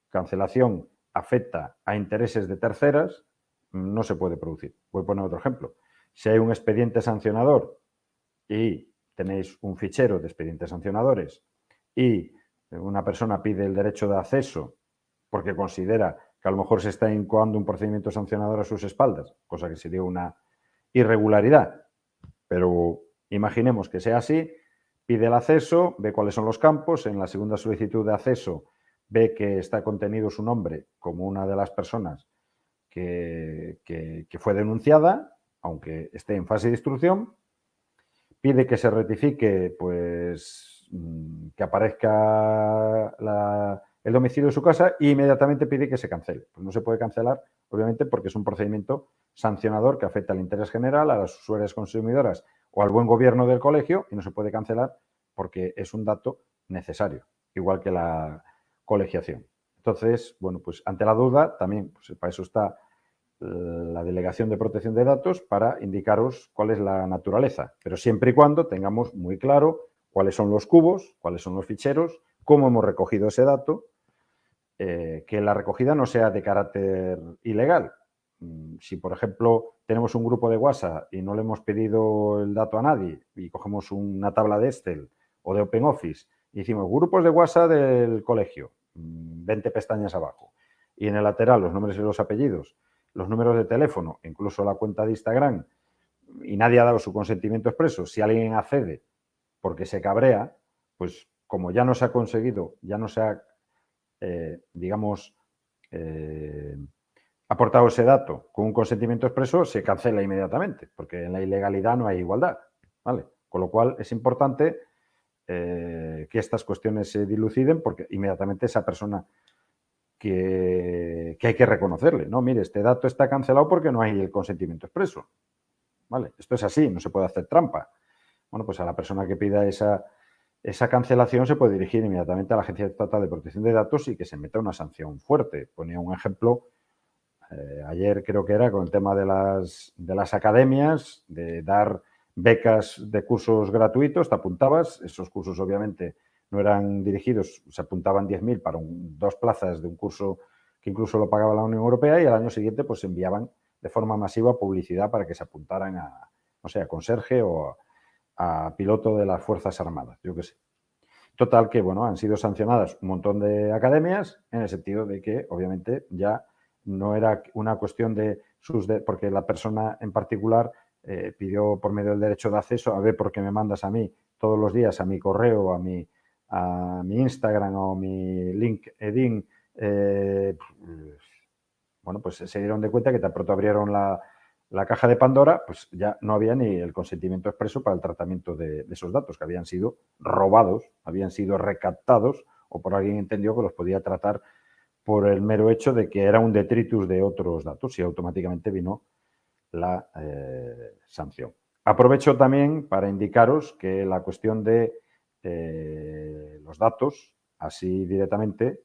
cancelación afecta a intereses de terceras, no se puede producir. Voy a poner otro ejemplo. Si hay un expediente sancionador y tenéis un fichero de expedientes sancionadores y una persona pide el derecho de acceso porque considera que a lo mejor se está incoando un procedimiento sancionador a sus espaldas, cosa que sería una irregularidad, pero imaginemos que sea así, pide el acceso, ve cuáles son los campos, en la segunda solicitud de acceso ve que está contenido su nombre como una de las personas que fue denunciada, aunque esté en fase de instrucción, pide que se rectifique, pues, que aparezca el domicilio de su casa e inmediatamente pide que se cancele. Pues no se puede cancelar, obviamente, porque es un procedimiento sancionador que afecta al interés general, a las usuarias consumidoras o al buen gobierno del colegio y no se puede cancelar porque es un dato necesario, igual que la colegiación. Entonces, bueno, pues ante la duda, también, pues para eso está la Delegación de Protección de Datos para indicaros cuál es la naturaleza, pero siempre y cuando tengamos muy claro cuáles son los cubos, cuáles son los ficheros, cómo hemos recogido ese dato, que la recogida no sea de carácter ilegal. Si, por ejemplo, tenemos un grupo de WhatsApp y no le hemos pedido el dato a nadie y cogemos una tabla de Excel o de OpenOffice y decimos grupos de WhatsApp del colegio, 20 pestañas abajo, y en el lateral los nombres y los apellidos, los números de teléfono, incluso la cuenta de Instagram, y nadie ha dado su consentimiento expreso, si alguien accede porque se cabrea, pues como ya no se ha conseguido, ya no se ha, digamos, aportado ese dato con un consentimiento expreso, se cancela inmediatamente, porque en la ilegalidad no hay igualdad, ¿vale? Con lo cual es importante que estas cuestiones se diluciden porque inmediatamente esa persona que hay que reconocerle, ¿no? Mire, este dato está cancelado porque no hay el consentimiento expreso, ¿vale? Esto es así, no se puede hacer trampa. Bueno, pues a la persona que pida esa cancelación se puede dirigir inmediatamente a la Agencia Estatal de Protección de Datos y que se meta una sanción fuerte. Ponía un ejemplo, ayer creo que era con el tema de las academias, de dar becas de cursos gratuitos, te apuntabas, esos cursos obviamente no eran dirigidos, se apuntaban 10.000 para 2 plazas de un curso que incluso lo pagaba la Unión Europea y al año siguiente pues enviaban de forma masiva publicidad para que se apuntaran a, no sé, a conserje o a piloto de las Fuerzas Armadas, yo qué sé. Total que, bueno, han sido sancionadas un montón de academias en el sentido de que, obviamente, ya no era una cuestión de porque la persona en particular pidió por medio del derecho de acceso, a ver por qué me mandas a mí todos los días a mi correo, a mi Instagram o mi LinkedIn, bueno, pues se dieron de cuenta que tan pronto abrieron la caja de Pandora, pues ya no había ni el consentimiento expreso para el tratamiento de esos datos, que habían sido robados, habían sido recaptados o por alguien entendió que los podía tratar por el mero hecho de que era un detritus de otros datos y automáticamente vino la sanción. Aprovecho también para indicaros que la cuestión de los datos, así directamente,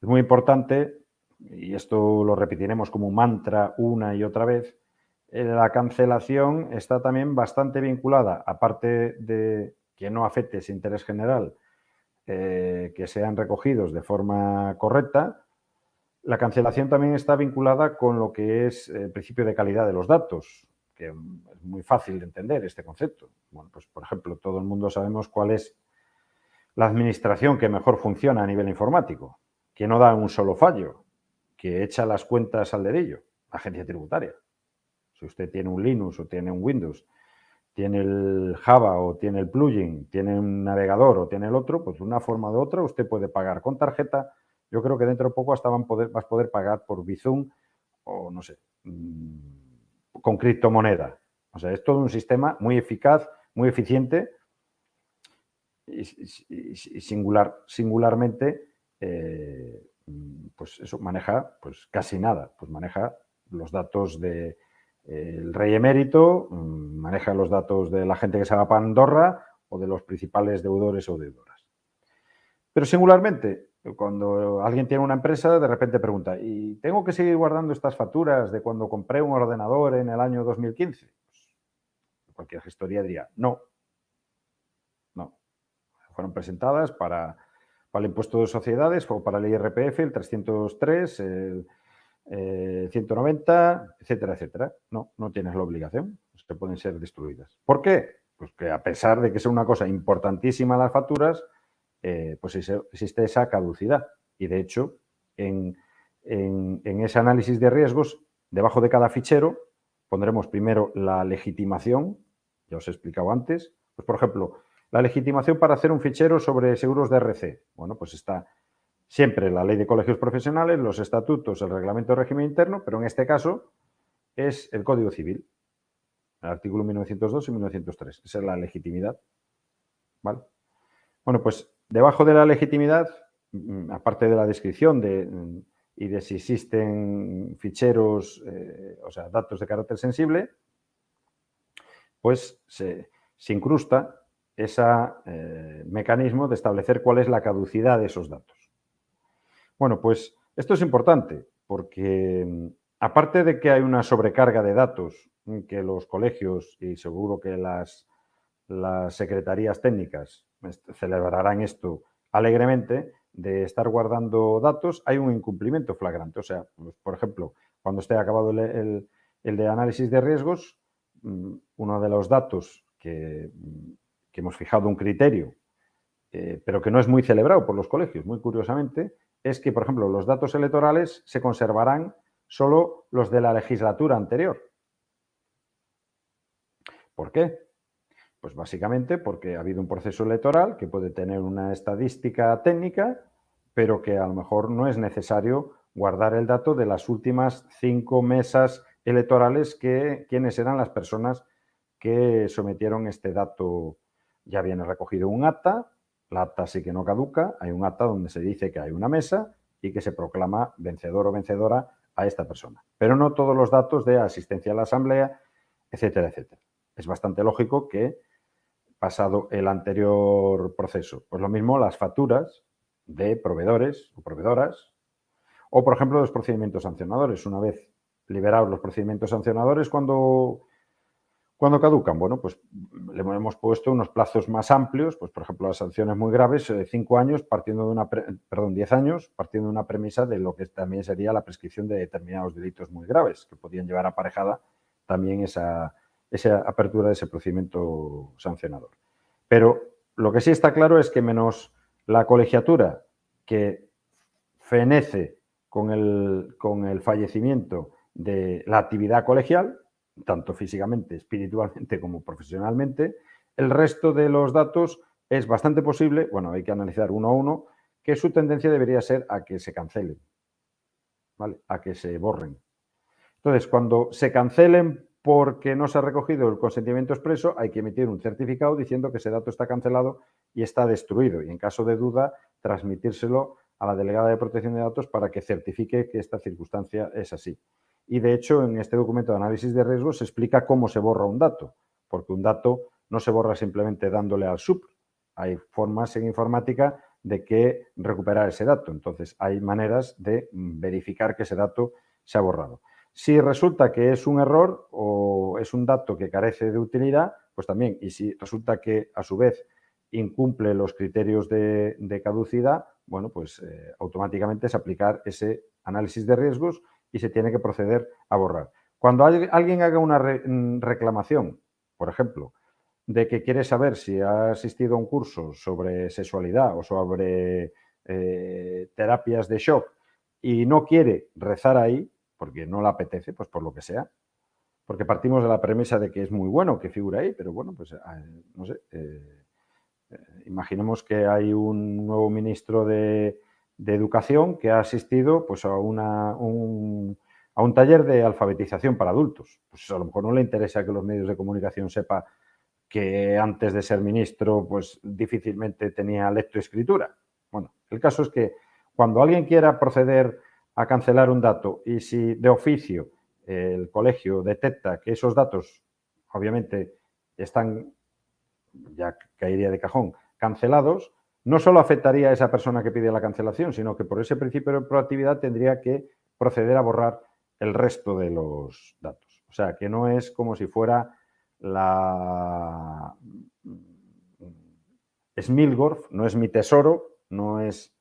es muy importante, y esto lo repetiremos como un mantra una y otra vez, la cancelación está también bastante vinculada, aparte de que no afecte ese interés general, que sean recogidos de forma correcta, la cancelación también está vinculada con lo que es el principio de calidad de los datos, que es muy fácil de entender este concepto. Bueno, pues por ejemplo, todo el mundo sabemos cuál es la administración que mejor funciona a nivel informático, que no da un solo fallo, que echa las cuentas al dedillo, la agencia tributaria. Si usted tiene un Linux o tiene un Windows, tiene el Java o tiene el plugin, tiene un navegador o tiene el otro, pues de una forma u otra usted puede pagar con tarjeta. Yo creo que dentro de poco hasta vas a poder pagar por Bizum o no sé, con criptomoneda. O sea, es todo un sistema muy eficaz, muy eficiente y singularmente, pues eso maneja pues casi nada, pues maneja los datos de el rey emérito, maneja los datos de la gente que se va para Andorra o de los principales deudores o deudoras. Pero singularmente, cuando alguien tiene una empresa, de repente pregunta, ¿y tengo que seguir guardando estas facturas de cuando compré un ordenador en el año 2015? Pues cualquier gestoría diría, no. Fueron presentadas para el impuesto de sociedades o para el IRPF, el 303, el 190, etcétera, etcétera. No tienes la obligación, se pueden ser destruidas. ¿Por qué? Pues que a pesar de que sea una cosa importantísima las facturas, pues existe esa caducidad. Y de hecho, en ese análisis de riesgos, debajo de cada fichero, pondremos primero la legitimación, ya os he explicado antes. Pues, por ejemplo, la legitimación para hacer un fichero sobre seguros de RC. Bueno, pues está siempre la ley de colegios profesionales, los estatutos, el reglamento de régimen interno, pero en este caso es el Código Civil, el artículo 1902 y 1903. Esa es la legitimidad. ¿Vale? Bueno, pues debajo de la legitimidad, aparte de la descripción y de si existen ficheros, o sea, datos de carácter sensible, pues se incrusta ese mecanismo de establecer cuál es la caducidad de esos datos. Bueno, pues esto es importante porque aparte de que hay una sobrecarga de datos que los colegios y seguro que las secretarías técnicas celebrarán esto alegremente, de estar guardando datos, hay un incumplimiento flagrante. O sea, pues, por ejemplo, cuando esté acabado el de análisis de riesgos, uno de los datos que hemos fijado un criterio, pero que no es muy celebrado por los colegios, muy curiosamente, es que, por ejemplo, los datos electorales se conservarán solo los de la legislatura anterior. ¿Por qué? Pues básicamente porque ha habido un proceso electoral que puede tener una estadística técnica, pero que a lo mejor no es necesario guardar el dato de las últimas 5 mesas electorales quiénes eran las personas que sometieron este dato. Ya viene recogido un acta, la acta sí que no caduca, hay un acta donde se dice que hay una mesa y que se proclama vencedor o vencedora a esta persona. Pero no todos los datos de asistencia a la asamblea, etcétera, etcétera. Es bastante lógico que pasado el anterior proceso. Pues lo mismo las facturas de proveedores o proveedoras o, por ejemplo, los procedimientos sancionadores. Una vez liberados los procedimientos sancionadores, cuando caducan, bueno, pues le hemos puesto unos plazos más amplios, pues por ejemplo las sanciones muy graves, 5 años partiendo de 10 años, partiendo de una premisa de lo que también sería la prescripción de determinados delitos muy graves, que podían llevar aparejada también esa apertura de ese procedimiento sancionador. Pero lo que sí está claro es que menos la colegiatura que fenece con el fallecimiento de la actividad colegial, tanto físicamente, espiritualmente como profesionalmente, el resto de los datos es bastante posible, bueno, hay que analizar uno a uno, que su tendencia debería ser a que se cancelen, ¿vale? A que se borren. Entonces, cuando se cancelen porque no se ha recogido el consentimiento expreso, hay que emitir un certificado diciendo que ese dato está cancelado y está destruido. Y en caso de duda, transmitírselo a la delegada de protección de datos para que certifique que esta circunstancia es así. Y de hecho, en este documento de análisis de riesgos se explica cómo se borra un dato, porque un dato no se borra simplemente dándole al sub. Hay formas en informática de que recuperar ese dato. Entonces, hay maneras de verificar que ese dato se ha borrado. Si resulta que es un error o es un dato que carece de utilidad, pues también. Y si resulta que, a su vez, incumple los criterios de caducidad, bueno, pues automáticamente es aplicar ese análisis de riesgos y se tiene que proceder a borrar. Cuando alguien haga una reclamación, por ejemplo, de que quiere saber si ha asistido a un curso sobre sexualidad o sobre terapias de shock y no quiere rezar ahí, porque no le apetece, pues por lo que sea, porque partimos de la premisa de que es muy bueno que figure ahí, pero bueno, pues no sé, imaginemos que hay un nuevo ministro de Educación que ha asistido pues, a un taller de alfabetización para adultos. Pues a lo mejor no le interesa que los medios de comunicación sepan que antes de ser ministro pues difícilmente tenía lectoescritura. Bueno, el caso es que cuando alguien quiera proceder a cancelar un dato y si de oficio el colegio detecta que esos datos obviamente están, ya caería de cajón, cancelados, no solo afectaría a esa persona que pide la cancelación, sino que por ese principio de proactividad tendría que proceder a borrar el resto de los datos. O sea, que no es como si fuera la Smilgorf, no es mi tesoro, no es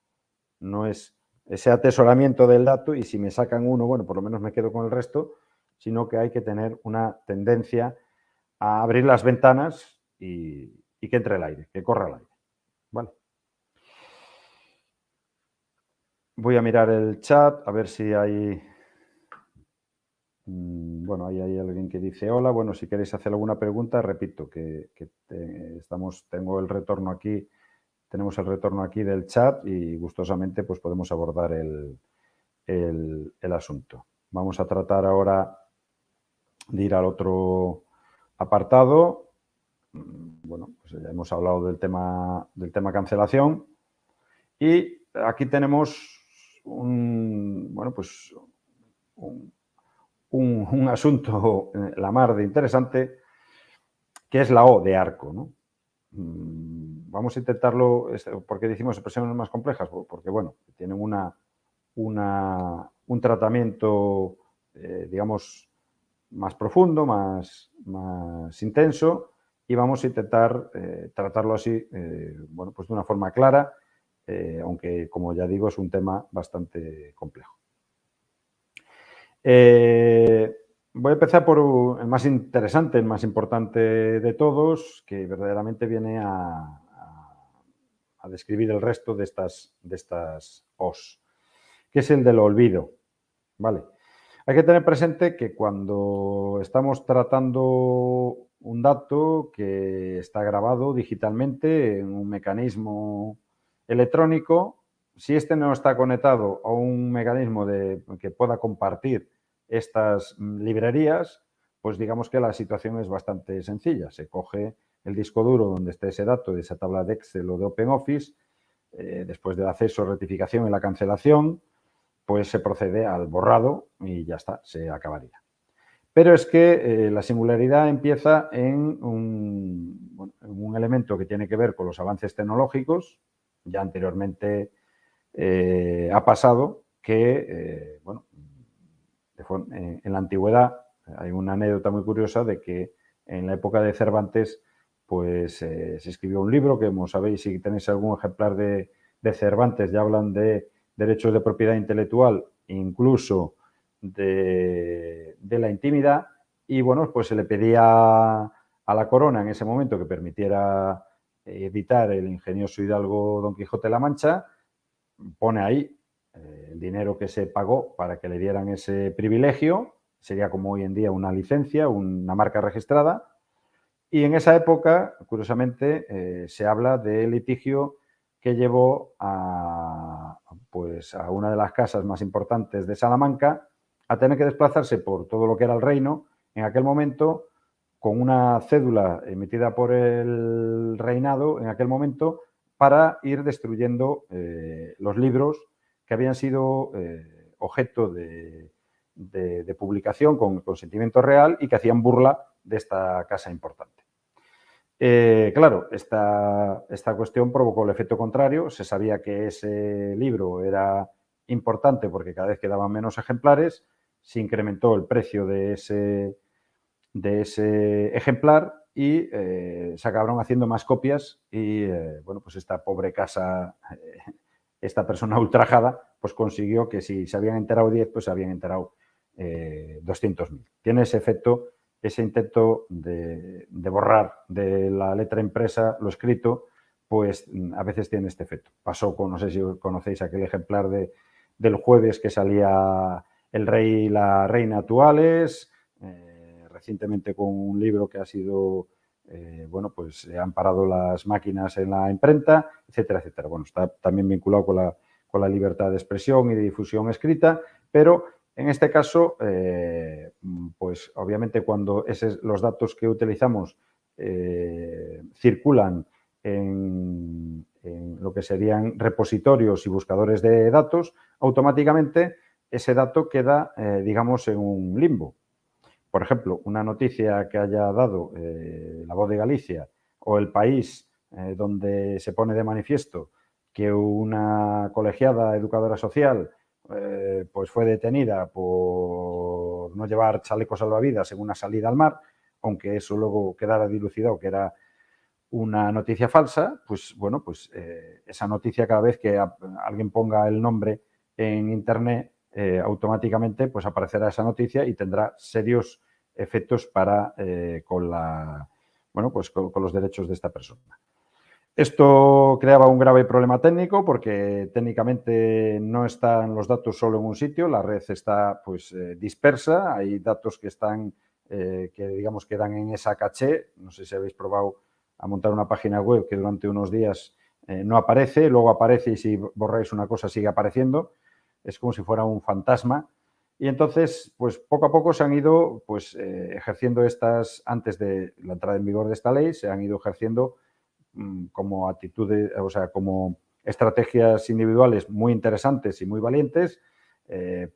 ese atesoramiento del dato y si me sacan uno, bueno, por lo menos me quedo con el resto, sino que hay que tener una tendencia a abrir las ventanas y que entre el aire, que corra el aire. Vale. Voy a mirar el chat a ver si hay... Bueno, ahí hay alguien que dice hola. Bueno, si queréis hacer alguna pregunta, repito que tengo el retorno aquí, tenemos el retorno aquí del chat y gustosamente pues podemos abordar el asunto. Vamos a tratar ahora de ir al otro apartado. Bueno, pues ya hemos hablado del tema cancelación y aquí tenemos un asunto la mar de interesante que es la O de arco, ¿no? Vamos a intentarlo, ¿por qué decimos expresiones más complejas? Porque, bueno, tienen un tratamiento, digamos, más profundo, más intenso y vamos a intentar tratarlo así, bueno, pues de una forma clara, aunque, como ya digo, es un tema bastante complejo. Voy a empezar por el más interesante, el más importante de todos, que verdaderamente viene a describir el resto de estas Os, que es el del olvido. ¿Vale? Hay que tener presente que cuando estamos tratando un dato que está grabado digitalmente en un mecanismo electrónico, si este no está conectado a un mecanismo que pueda compartir estas librerías, pues digamos que la situación es bastante sencilla. Se coge el disco duro donde esté ese dato de esa tabla de Excel o de OpenOffice, después del acceso, rectificación y la cancelación, pues se procede al borrado y ya está, se acabaría. Pero es que la singularidad empieza en un elemento que tiene que ver con los avances tecnológicos. Ya anteriormente ha pasado que, bueno, en la antigüedad hay una anécdota muy curiosa de que en la época de Cervantes pues se escribió un libro que, como sabéis, si tenéis algún ejemplar de Cervantes, ya hablan de derechos de propiedad intelectual, incluso de la intimidad, y bueno, pues se le pedía a la corona en ese momento que permitiera editar el ingenioso hidalgo Don Quijote de la Mancha, pone ahí el dinero que se pagó para que le dieran ese privilegio, sería como hoy en día una licencia, una marca registrada, y en esa época, curiosamente, se habla de litigio que llevó pues, a una de las casas más importantes de Salamanca a tener que desplazarse por todo lo que era el reino en aquel momento con una cédula emitida por el reinado en aquel momento para ir destruyendo los libros que habían sido objeto de publicación con consentimiento real y que hacían burla de esta casa importante. Claro, esta cuestión provocó el efecto contrario. Se sabía que ese libro era importante porque cada vez quedaban menos ejemplares, se incrementó el precio de ese ejemplar y se acabaron haciendo más copias y, bueno, pues esta pobre casa, esta persona ultrajada, pues consiguió que si se habían enterado 10, pues se habían enterado 200.000. Tiene ese efecto, ese intento de borrar de la letra impresa lo escrito, pues a veces tiene este efecto. Pasó con, no sé si conocéis aquel ejemplar del jueves que salía el rey y la reina actuales, recientemente con un libro que ha sido, bueno, pues se han parado las máquinas en la imprenta, etcétera, etcétera. Bueno, está también vinculado con la libertad de expresión y de difusión escrita, pero en este caso, pues obviamente cuando los datos que utilizamos circulan en lo que serían repositorios y buscadores de datos, automáticamente ese dato queda, digamos, en un limbo. Por ejemplo, una noticia que haya dado La Voz de Galicia o El País, donde se pone de manifiesto que una colegiada educadora social pues fue detenida por no llevar chaleco salvavidas en una salida al mar, aunque eso luego quedara dilucidado que era una noticia falsa, pues bueno, pues esa noticia cada vez que alguien ponga el nombre en internet, automáticamente pues aparecerá esa noticia y tendrá serios efectos para con los derechos de esta persona. Esto creaba un grave problema técnico porque técnicamente no están los datos solo en un sitio, la red está pues dispersa, hay datos que están, que digamos quedan en esa caché, no sé si habéis probado a montar una página web que durante unos días no aparece, luego aparece y si borráis una cosa sigue apareciendo, es como si fuera un fantasma. Y entonces, pues poco a poco se han ido pues, ejerciendo antes de la entrada en vigor de esta ley, se han ido ejerciendo como actitudes, o sea, como estrategias individuales muy interesantes y muy valientes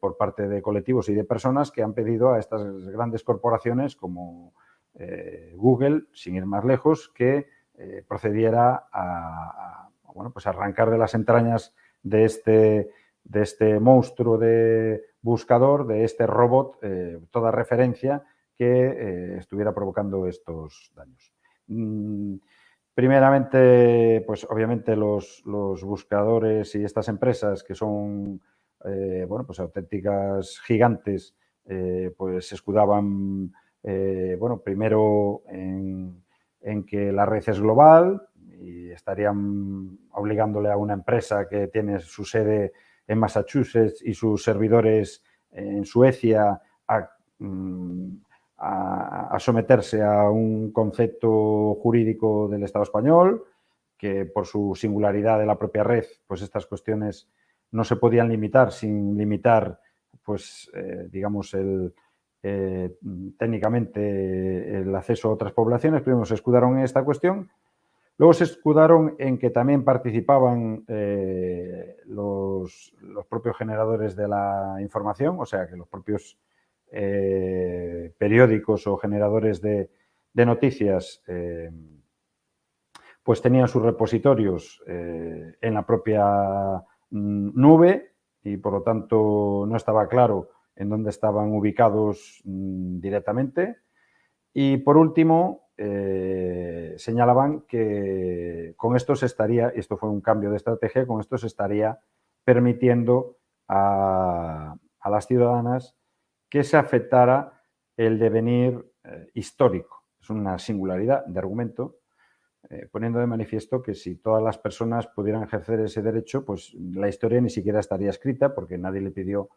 por parte de colectivos y de personas que han pedido a estas grandes corporaciones como Google, sin ir más lejos, que procediera bueno, pues arrancar de las entrañas de este monstruo de buscador, de este robot, toda referencia que estuviera provocando estos daños. Primeramente, pues obviamente los buscadores y estas empresas que son, bueno, pues auténticas gigantes, pues se escudaban, bueno, primero en que la red es global y estarían obligándole a una empresa que tiene su sede en Massachusetts y sus servidores en Suecia a someterse a un concepto jurídico del Estado español, que por su singularidad de la propia red, pues estas cuestiones no se podían limitar sin limitar, pues, digamos, técnicamente el acceso a otras poblaciones. Primero se escudaron en esta cuestión, luego se escudaron en que también participaban los propios generadores de la información, o sea, que los propios periódicos o generadores de noticias pues tenían sus repositorios en la propia nube y por lo tanto no estaba claro en dónde estaban ubicados directamente. Y por último, señalaban que con esto se estaría, y esto fue un cambio de estrategia, con esto se estaría permitiendo a las ciudadanas que se afectara el devenir histórico. Es una singularidad de argumento, poniendo de manifiesto que si todas las personas pudieran ejercer ese derecho, pues la historia ni siquiera estaría escrita porque nadie le pidió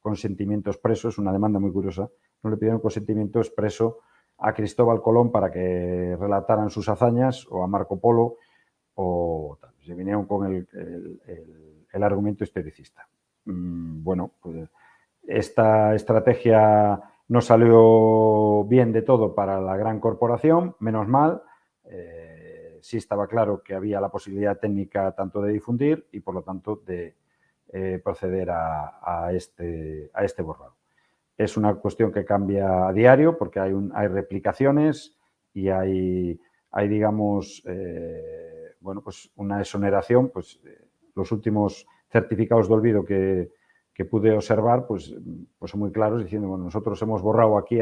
consentimiento expreso, es una demanda muy curiosa, no le pidieron consentimiento expreso a Cristóbal Colón para que relataran sus hazañas o a Marco Polo o tal. Se vinieron con el argumento historicista. Bueno, pues esta estrategia no salió bien de todo para la gran corporación, menos mal. Sí estaba claro que había la posibilidad técnica tanto de difundir y, por lo tanto, de proceder a este borrado. Es una cuestión que cambia a diario porque hay replicaciones y hay digamos, bueno, pues una exoneración. Pues los últimos certificados de olvido que pude observar, pues son muy claros diciendo, bueno, nosotros hemos borrado aquí,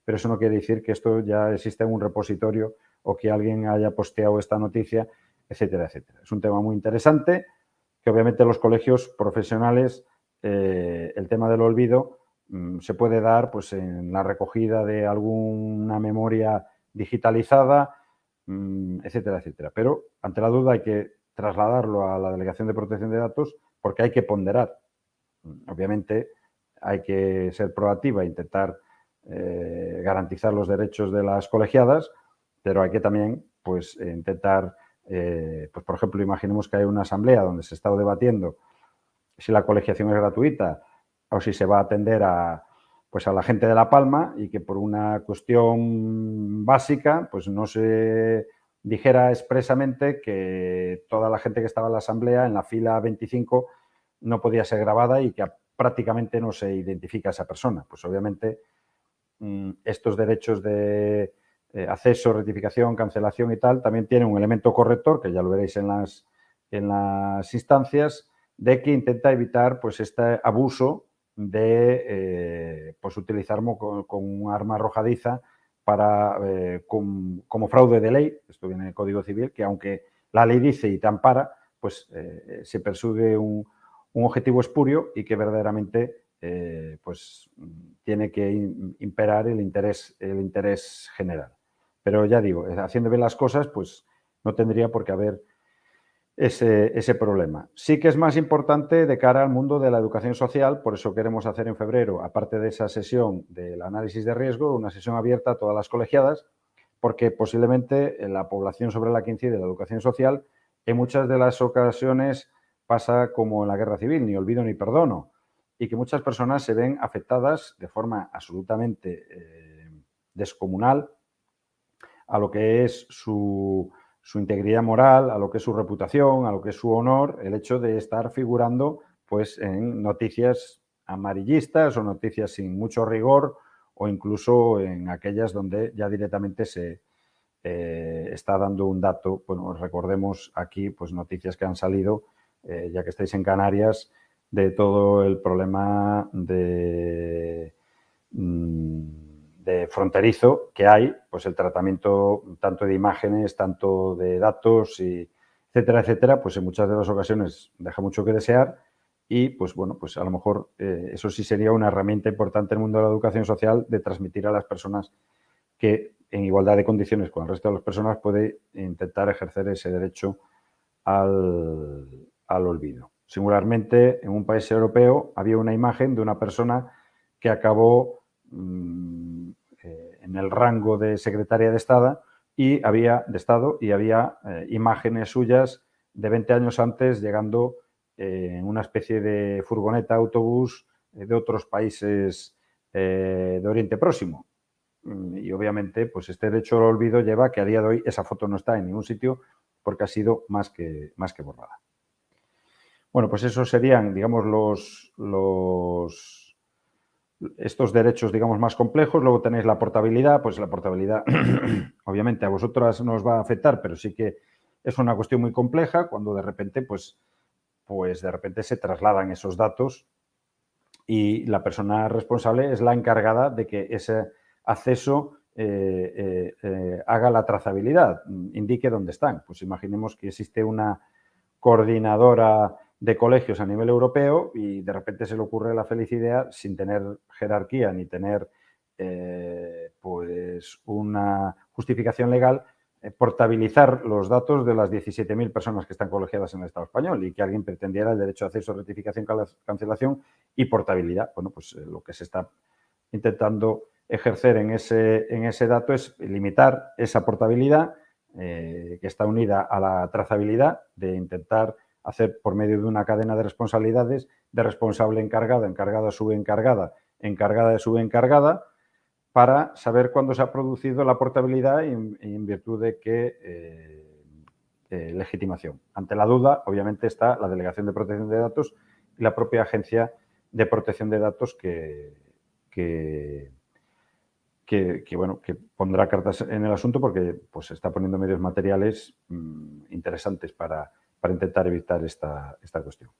pero eso no quiere decir que esto ya existe en un repositorio o que alguien haya posteado esta noticia, etcétera, etcétera. Es un tema muy interesante que obviamente los colegios profesionales, el tema del olvido, se puede dar pues, en la recogida de alguna memoria digitalizada, etcétera, etcétera. Pero ante la duda hay que trasladarlo a la Delegación de Protección de Datos porque hay que ponderar. Obviamente hay que ser proactiva e intentar garantizar los derechos de las colegiadas, pero hay que también pues, intentar, pues, por ejemplo, imaginemos que hay una asamblea donde se está debatiendo si la colegiación es gratuita o si se va a atender pues a la gente de La Palma y que por una cuestión básica pues no se dijera expresamente que toda la gente que estaba en la asamblea en la fila 25 no podía ser grabada y que prácticamente no se identifica a esa persona. Pues obviamente estos derechos de acceso, rectificación, cancelación y tal también tienen un elemento corrector, que ya lo veréis en las instancias, de que intenta evitar pues, este abuso de pues, utilizar con un arma arrojadiza para, como fraude de ley, esto viene en el Código Civil, que aunque la ley dice y te ampara, pues se persigue un objetivo espurio y que verdaderamente pues tiene que imperar el interés general. Pero ya digo, haciendo bien las cosas, pues no tendría por qué haber ese problema. Sí que es más importante de cara al mundo de la educación social, por eso queremos hacer en febrero, aparte de esa sesión del análisis de riesgo, una sesión abierta a todas las colegiadas, porque posiblemente en la población sobre la que incide la educación social, en muchas de las ocasiones pasa como en la guerra civil, ni olvido ni perdono, y que muchas personas se ven afectadas de forma absolutamente descomunal a lo que es su integridad moral, a lo que es su reputación, a lo que es su honor, el hecho de estar figurando pues, en noticias amarillistas o noticias sin mucho rigor o incluso en aquellas donde ya directamente se está dando un dato. Bueno, recordemos aquí pues, noticias que han salido, ya que estáis en Canarias, de todo el problema de fronterizo que hay, pues el tratamiento tanto de imágenes, tanto de datos, etcétera, etcétera, pues en muchas de las ocasiones deja mucho que desear y, pues bueno, pues a lo mejor eso sí sería una herramienta importante en el mundo de la educación social de transmitir a las personas que en igualdad de condiciones con el resto de las personas puede intentar ejercer ese derecho al olvido. Singularmente, en un país europeo había una imagen de una persona que acabó en el rango de secretaria de Estado y había imágenes suyas de 20 años antes llegando en una especie de furgoneta, autobús de otros países de Oriente Próximo. Y obviamente, pues este derecho al olvido lleva a que a día de hoy esa foto no está en ningún sitio porque ha sido más que borrada. Bueno, pues esos serían, digamos, estos derechos, digamos, más complejos. Luego tenéis la portabilidad. Pues la portabilidad, obviamente, a vosotras no os va a afectar, pero sí que es una cuestión muy compleja cuando de repente, pues de repente se trasladan esos datos y la persona responsable es la encargada de que ese acceso haga la trazabilidad, indique dónde están. Pues imaginemos que existe una coordinadora de colegios a nivel europeo y de repente se le ocurre la feliz idea, sin tener jerarquía ni tener pues una justificación legal, portabilizar los datos de las 17.000 personas que están colegiadas en el Estado español y que alguien pretendiera el derecho a acceso, rectificación, cancelación y portabilidad. Bueno, pues lo que se está intentando ejercer en ese dato es limitar esa portabilidad que está unida a la trazabilidad, de intentar hacer por medio de una cadena de responsabilidades, de responsable encargada, encargada subencargada, encargada de subencargada, para saber cuándo se ha producido la portabilidad y en virtud de qué legitimación. Ante la duda, obviamente, está la Delegación de Protección de Datos y la propia Agencia de Protección de Datos que pondrá cartas en el asunto porque pues, está poniendo medios materiales interesantes para intentar evitar esta cuestión.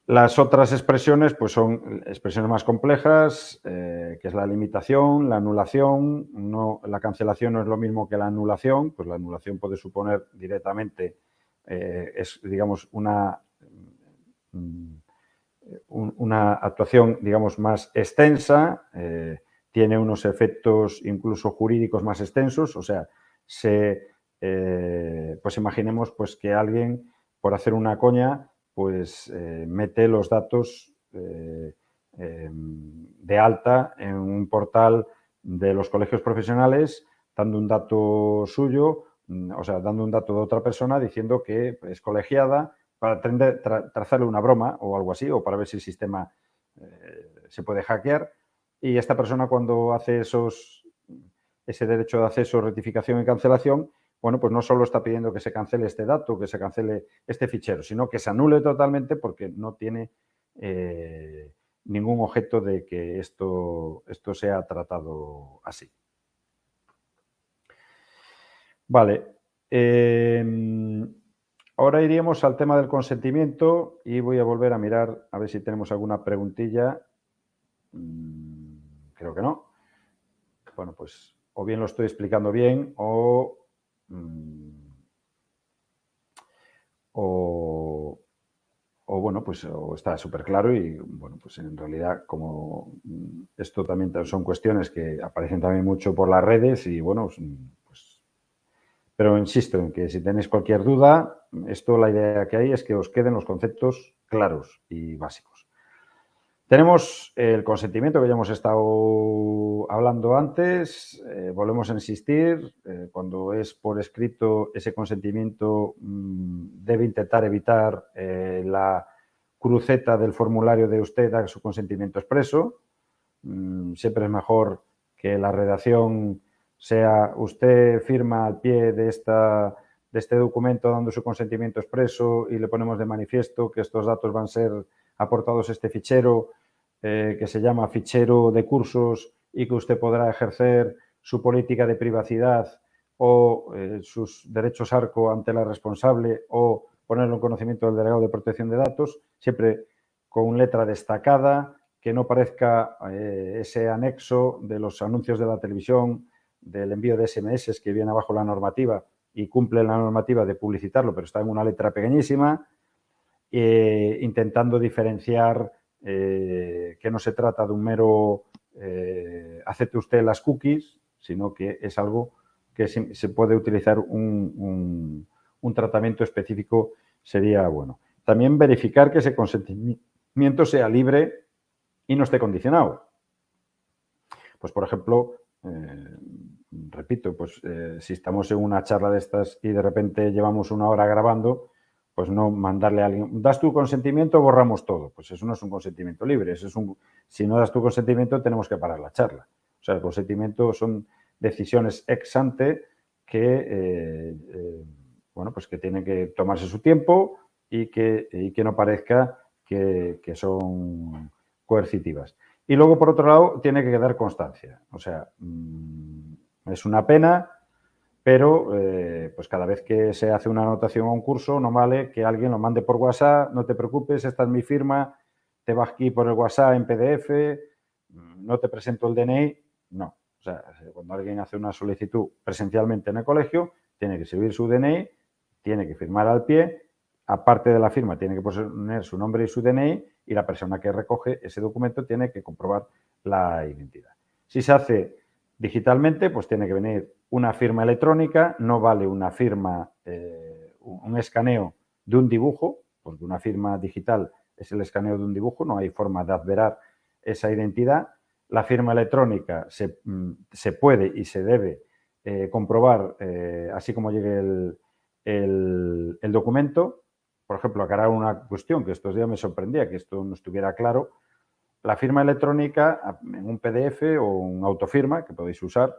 Las otras expresiones pues, son expresiones más complejas, que es la limitación, la anulación. La cancelación no es lo mismo que la anulación, pues la anulación puede suponer directamente, es digamos, una una actuación, digamos, más extensa, tiene unos efectos incluso jurídicos más extensos, o sea, pues imaginemos pues, que alguien, por hacer una coña, pues mete los datos de alta en un portal de los colegios profesionales, dando un dato suyo, o sea, dando un dato de otra persona diciendo que es colegiada, para trazarle una broma o algo así, o para ver si el sistema se puede hackear. Y esta persona, cuando hace ese derecho de acceso, rectificación y cancelación, bueno, pues no solo está pidiendo que se cancele este dato, que se cancele este fichero, sino que se anule totalmente porque no tiene ningún objeto de que esto sea tratado así. Vale. Ahora iríamos al tema del consentimiento y voy a volver a mirar a ver si tenemos alguna preguntilla. Creo que no. Bueno, pues o bien lo estoy explicando bien o bueno, pues o está súper claro y, bueno, pues en realidad como esto también son cuestiones que aparecen también mucho por las redes y, bueno, pues, pero insisto en que si tenéis cualquier duda, esto la idea que hay es que os queden los conceptos claros y básicos. Tenemos el consentimiento que ya hemos estado hablando antes, volvemos a insistir, cuando es por escrito ese consentimiento debe intentar evitar la cruceta del formulario de usted a su consentimiento expreso. Siempre es mejor que la redacción sea usted firma al pie de este documento dando su consentimiento expreso y le ponemos de manifiesto que estos datos van a ser aportados a este fichero que se llama fichero de cursos y que usted podrá ejercer su política de privacidad o sus derechos ARCO ante la responsable o ponerlo en conocimiento del delegado de protección de datos, siempre con letra destacada, que no parezca ese anexo de los anuncios de la televisión, del envío de SMS que viene abajo la normativa y cumple la normativa de publicitarlo, pero está en una letra pequeñísima, intentando diferenciar que no se trata de un mero acepte usted las cookies, sino que es algo que se puede utilizar un tratamiento específico, sería bueno. También verificar que ese consentimiento sea libre y no esté condicionado. Pues, por ejemplo, repito, pues si estamos en una charla de estas y de repente llevamos una hora grabando, pues no mandarle a alguien, ¿das tu consentimiento o borramos todo? Pues eso no es un consentimiento libre. Eso es si no das tu consentimiento, tenemos que parar la charla. O sea, el consentimiento son decisiones ex ante que, bueno, pues que tienen que tomarse su tiempo y que no parezca que son coercitivas. Y luego, por otro lado, tiene que quedar constancia. O sea, es una pena, pero pues cada vez que se hace una anotación a un curso, no vale que alguien lo mande por WhatsApp, no te preocupes, esta es mi firma, te va aquí por el WhatsApp en PDF, no te presento el DNI, no. O sea, cuando alguien hace una solicitud presencialmente en el colegio, tiene que subir su DNI, tiene que firmar al pie, aparte de la firma tiene que poner su nombre y su DNI y la persona que recoge ese documento tiene que comprobar la identidad. Si se hace digitalmente, pues tiene que venir una firma electrónica, no vale una firma, un escaneo de un dibujo, porque una firma digital es el escaneo de un dibujo, no hay forma de adverar esa identidad. La firma electrónica se puede y se debe comprobar así como llegue el documento. Por ejemplo, aclarar una cuestión que estos días me sorprendía, que esto no estuviera claro. La firma electrónica en un PDF o un autofirma que podéis usar.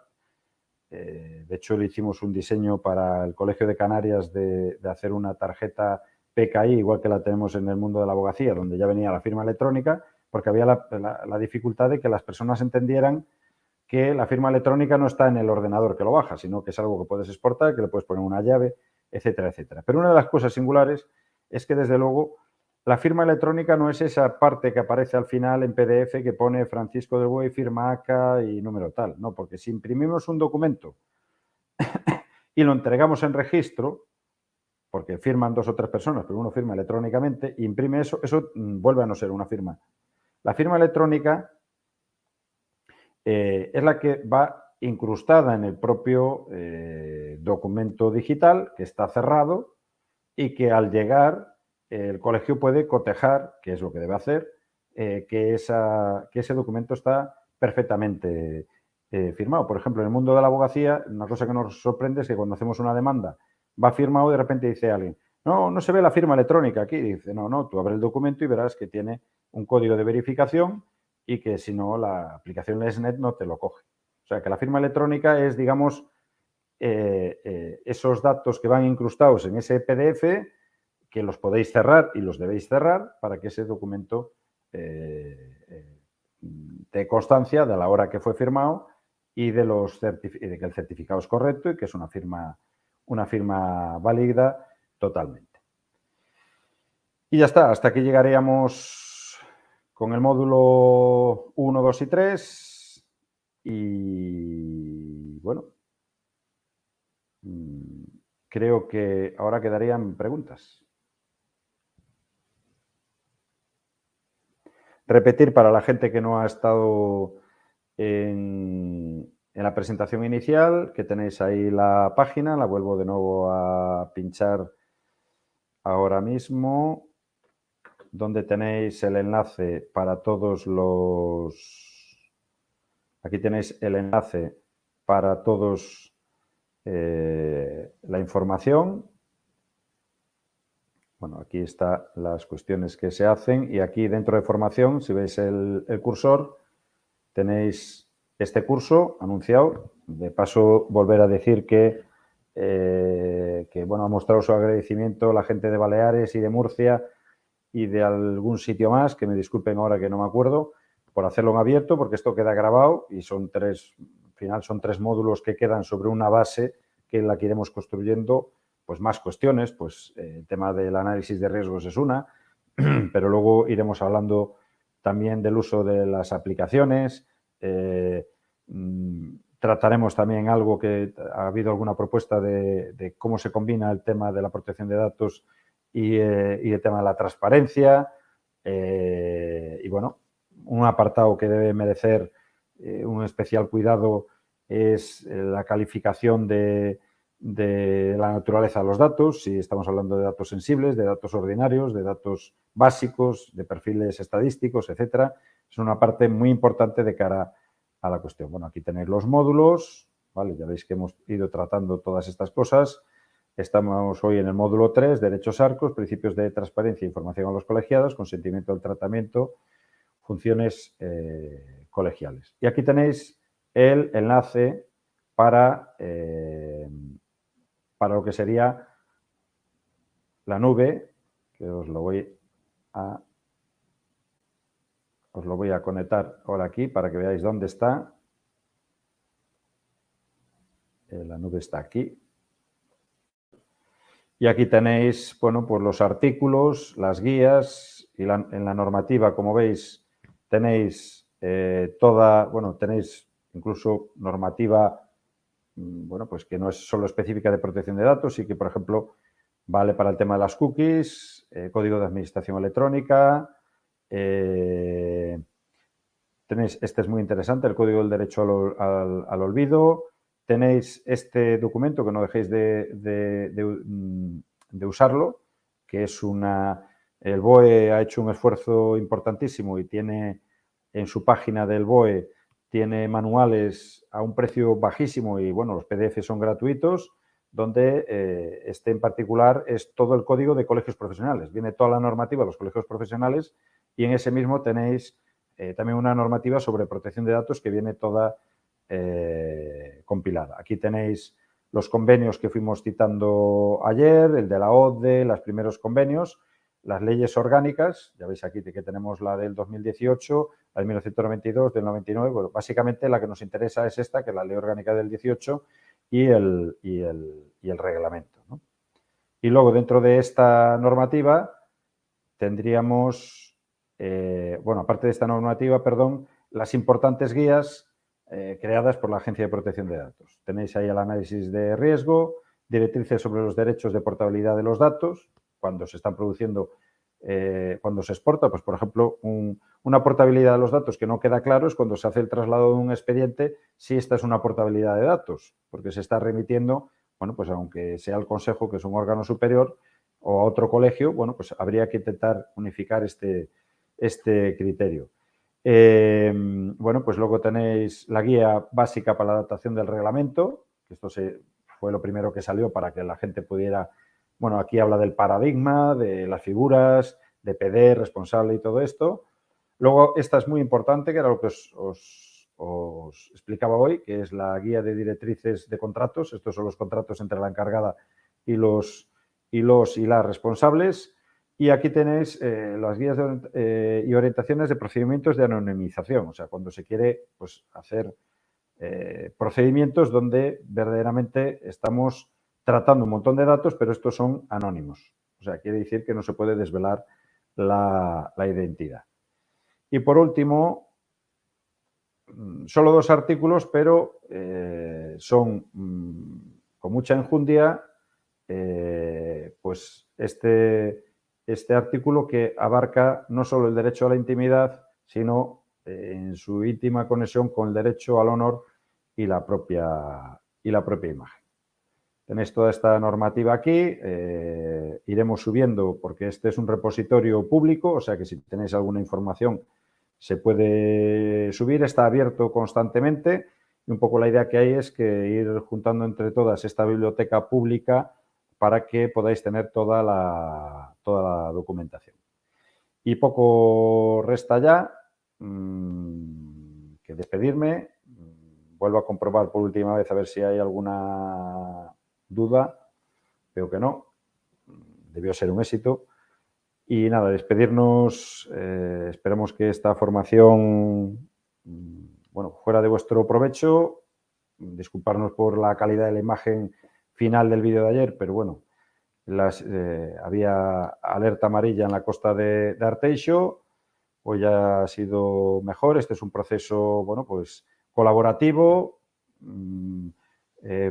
De hecho, le hicimos un diseño para el Colegio de Canarias de hacer una tarjeta PKI, igual que la tenemos en el mundo de la abogacía, donde ya venía la firma electrónica, porque había la dificultad de que las personas entendieran que la firma electrónica no está en el ordenador que lo baja, sino que es algo que puedes exportar, que le puedes poner una llave, etcétera, etcétera. Pero una de las cosas singulares es que, desde luego, la firma electrónica no es esa parte que aparece al final en PDF que pone Francisco del Buey, firma acá y número tal. No, porque si imprimimos un documento y lo entregamos en registro, porque firman 2 o 3 personas, pero uno firma electrónicamente, imprime eso, eso vuelve a no ser una firma. La firma electrónica es la que va incrustada en el propio documento digital, que está cerrado y que al llegar el colegio puede cotejar, que es lo que debe hacer, que ese documento está perfectamente firmado. Por ejemplo, en el mundo de la abogacía, una cosa que nos sorprende es que cuando hacemos una demanda va firmado y de repente dice alguien, no, no se ve la firma electrónica aquí. Y dice, no, tú abres el documento y verás que tiene un código de verificación y que si no, la aplicación LESNET no te lo coge. O sea, que la firma electrónica es, digamos, esos datos que van incrustados en ese PDF que los podéis cerrar y los debéis cerrar para que ese documento dé constancia de la hora que fue firmado y de que el certificado es correcto y que es una firma válida totalmente. Y ya está, hasta aquí llegaríamos con el módulo 1, 2 y 3 y bueno, creo que ahora quedarían preguntas. Repetir para la gente que no ha estado en la presentación inicial, que tenéis ahí la página, la vuelvo de nuevo a pinchar ahora mismo, donde tenéis el enlace para todos los... Aquí tenéis el enlace para todos la información. Bueno, aquí están las cuestiones que se hacen y aquí dentro de formación, si veis el cursor, tenéis este curso anunciado. De paso, volver a decir que bueno, ha mostrado su agradecimiento la gente de Baleares y de Murcia y de algún sitio más, que me disculpen ahora que no me acuerdo, por hacerlo en abierto, porque esto queda grabado y son al final son 3 módulos que quedan sobre una base que la que iremos construyendo, pues más cuestiones, pues el tema del análisis de riesgos es una, pero luego iremos hablando también del uso de las aplicaciones, trataremos también algo que ha habido alguna propuesta de cómo se combina el tema de la protección de datos y el tema de la transparencia. Y bueno, un apartado que debe merecer un especial cuidado es la calificación de la naturaleza de los datos, si estamos hablando de datos sensibles, de datos ordinarios, de datos básicos, de perfiles estadísticos, etcétera. Es una parte muy importante de cara a la cuestión. Bueno, aquí tenéis los módulos, ¿vale? Ya veis que hemos ido tratando todas estas cosas. Estamos hoy en el módulo 3, Derechos Arcos, Principios de Transparencia e Información a los Colegiados, Consentimiento del Tratamiento, Funciones colegiales. Y aquí tenéis el enlace para lo que sería la nube, que os lo voy a conectar ahora aquí para que veáis dónde está. La nube está aquí. Y aquí tenéis, bueno, pues los artículos, las guías y en la normativa, como veis, tenéis tenéis incluso normativa, bueno, pues que no es solo específica de protección de datos y que, por ejemplo, vale para el tema de las cookies, código de administración electrónica, tenéis, este es muy interesante, el código del derecho al olvido. Tenéis este documento que no dejéis de usarlo, que es el BOE ha hecho un esfuerzo importantísimo y tiene en su página del BOE, tiene manuales a un precio bajísimo y, bueno, los PDF son gratuitos, donde este en particular es todo el código de colegios profesionales. Viene toda la normativa de los colegios profesionales y en ese mismo tenéis también una normativa sobre protección de datos que viene toda compilada. Aquí tenéis los convenios que fuimos citando ayer, el de la OCDE, los primeros convenios, las leyes orgánicas, ya veis aquí que tenemos la del 2018, la de 1992, del 99, bueno, básicamente la que nos interesa es esta, que es la ley orgánica del 18 y el reglamento, ¿no? Y luego dentro de esta normativa tendríamos, bueno, aparte de esta normativa, perdón, las importantes guías creadas por la Agencia de Protección de Datos. Tenéis ahí el análisis de riesgo, directrices sobre los derechos de portabilidad de los datos cuando se están produciendo, cuando se exporta. Pues, por ejemplo, una portabilidad de los datos que no queda claro es cuando se hace el traslado de un expediente, si esta es una portabilidad de datos, porque se está remitiendo, bueno, pues aunque sea el Consejo, que es un órgano superior, o a otro colegio, bueno, pues habría que intentar unificar este criterio. Bueno, pues luego tenéis la guía básica para la adaptación del reglamento, que esto fue lo primero que salió para que la gente pudiera, bueno, aquí habla del paradigma, de las figuras, de PD, responsable y todo esto. Luego, esta es muy importante, que era lo que os explicaba hoy, que es la guía de directrices de contratos. Estos son los contratos entre la encargada y las responsables. Y aquí tenéis las guías y orientaciones de procedimientos de anonimización, o sea, cuando se quiere, pues, hacer procedimientos donde verdaderamente estamos tratando un montón de datos, pero estos son anónimos. O sea, quiere decir que no se puede desvelar la identidad. Y por último, solo 2 artículos, pero son con mucha enjundia, pues este artículo que abarca no solo el derecho a la intimidad, sino en su íntima conexión con el derecho al honor y la propia imagen. Tenéis toda esta normativa aquí, iremos subiendo porque este es un repositorio público, o sea que si tenéis alguna información se puede subir, está abierto constantemente y un poco la idea que hay es que ir juntando entre todas esta biblioteca pública para que podáis tener toda la documentación. Y poco resta ya que despedirme. Vuelvo a comprobar por última vez a ver si hay alguna duda. Veo que no. Debió ser un éxito. Y nada, despedirnos. Esperemos que esta formación, bueno, fuera de vuestro provecho. Disculparnos por la calidad de la imagen final del vídeo de ayer, pero bueno, había alerta amarilla en la costa de Arteixo. Hoy ya ha sido mejor. Este es un proceso, bueno, pues colaborativo.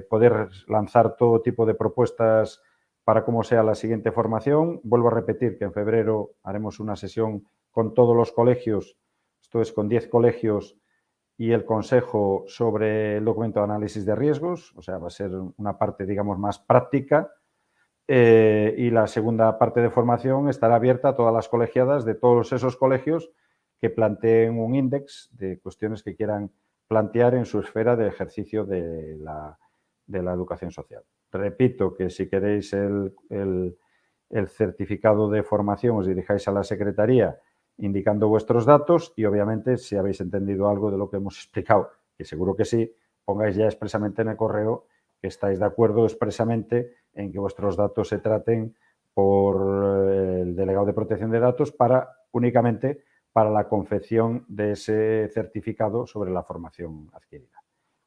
Poder lanzar todo tipo de propuestas para cómo sea la siguiente formación. Vuelvo a repetir que en febrero haremos una sesión con todos los colegios, esto es con 10 colegios y el Consejo sobre el documento de análisis de riesgos, o sea, va a ser una parte, digamos, más práctica. Y la segunda parte de formación estará abierta a todas las colegiadas de todos esos colegios que planteen un índice de cuestiones que quieran plantear en su esfera de ejercicio de la educación social. Repito que si queréis el certificado de formación os dirijáis a la Secretaría indicando vuestros datos y obviamente si habéis entendido algo de lo que hemos explicado, que seguro que sí, pongáis ya expresamente en el correo que estáis de acuerdo expresamente en que vuestros datos se traten por el delegado de protección de datos únicamente para la confección de ese certificado sobre la formación adquirida.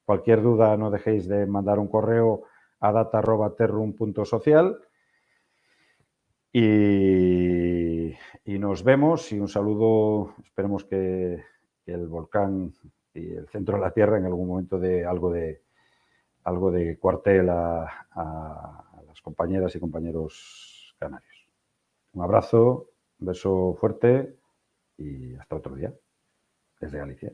Cualquier duda no dejéis de mandar un correo a data@terrum.social y nos vemos y un saludo. Esperemos que el volcán y el centro de la Tierra en algún momento dé algo de cuartel a las compañeras y compañeros canarios. Un abrazo, un beso fuerte y hasta otro día desde Galicia.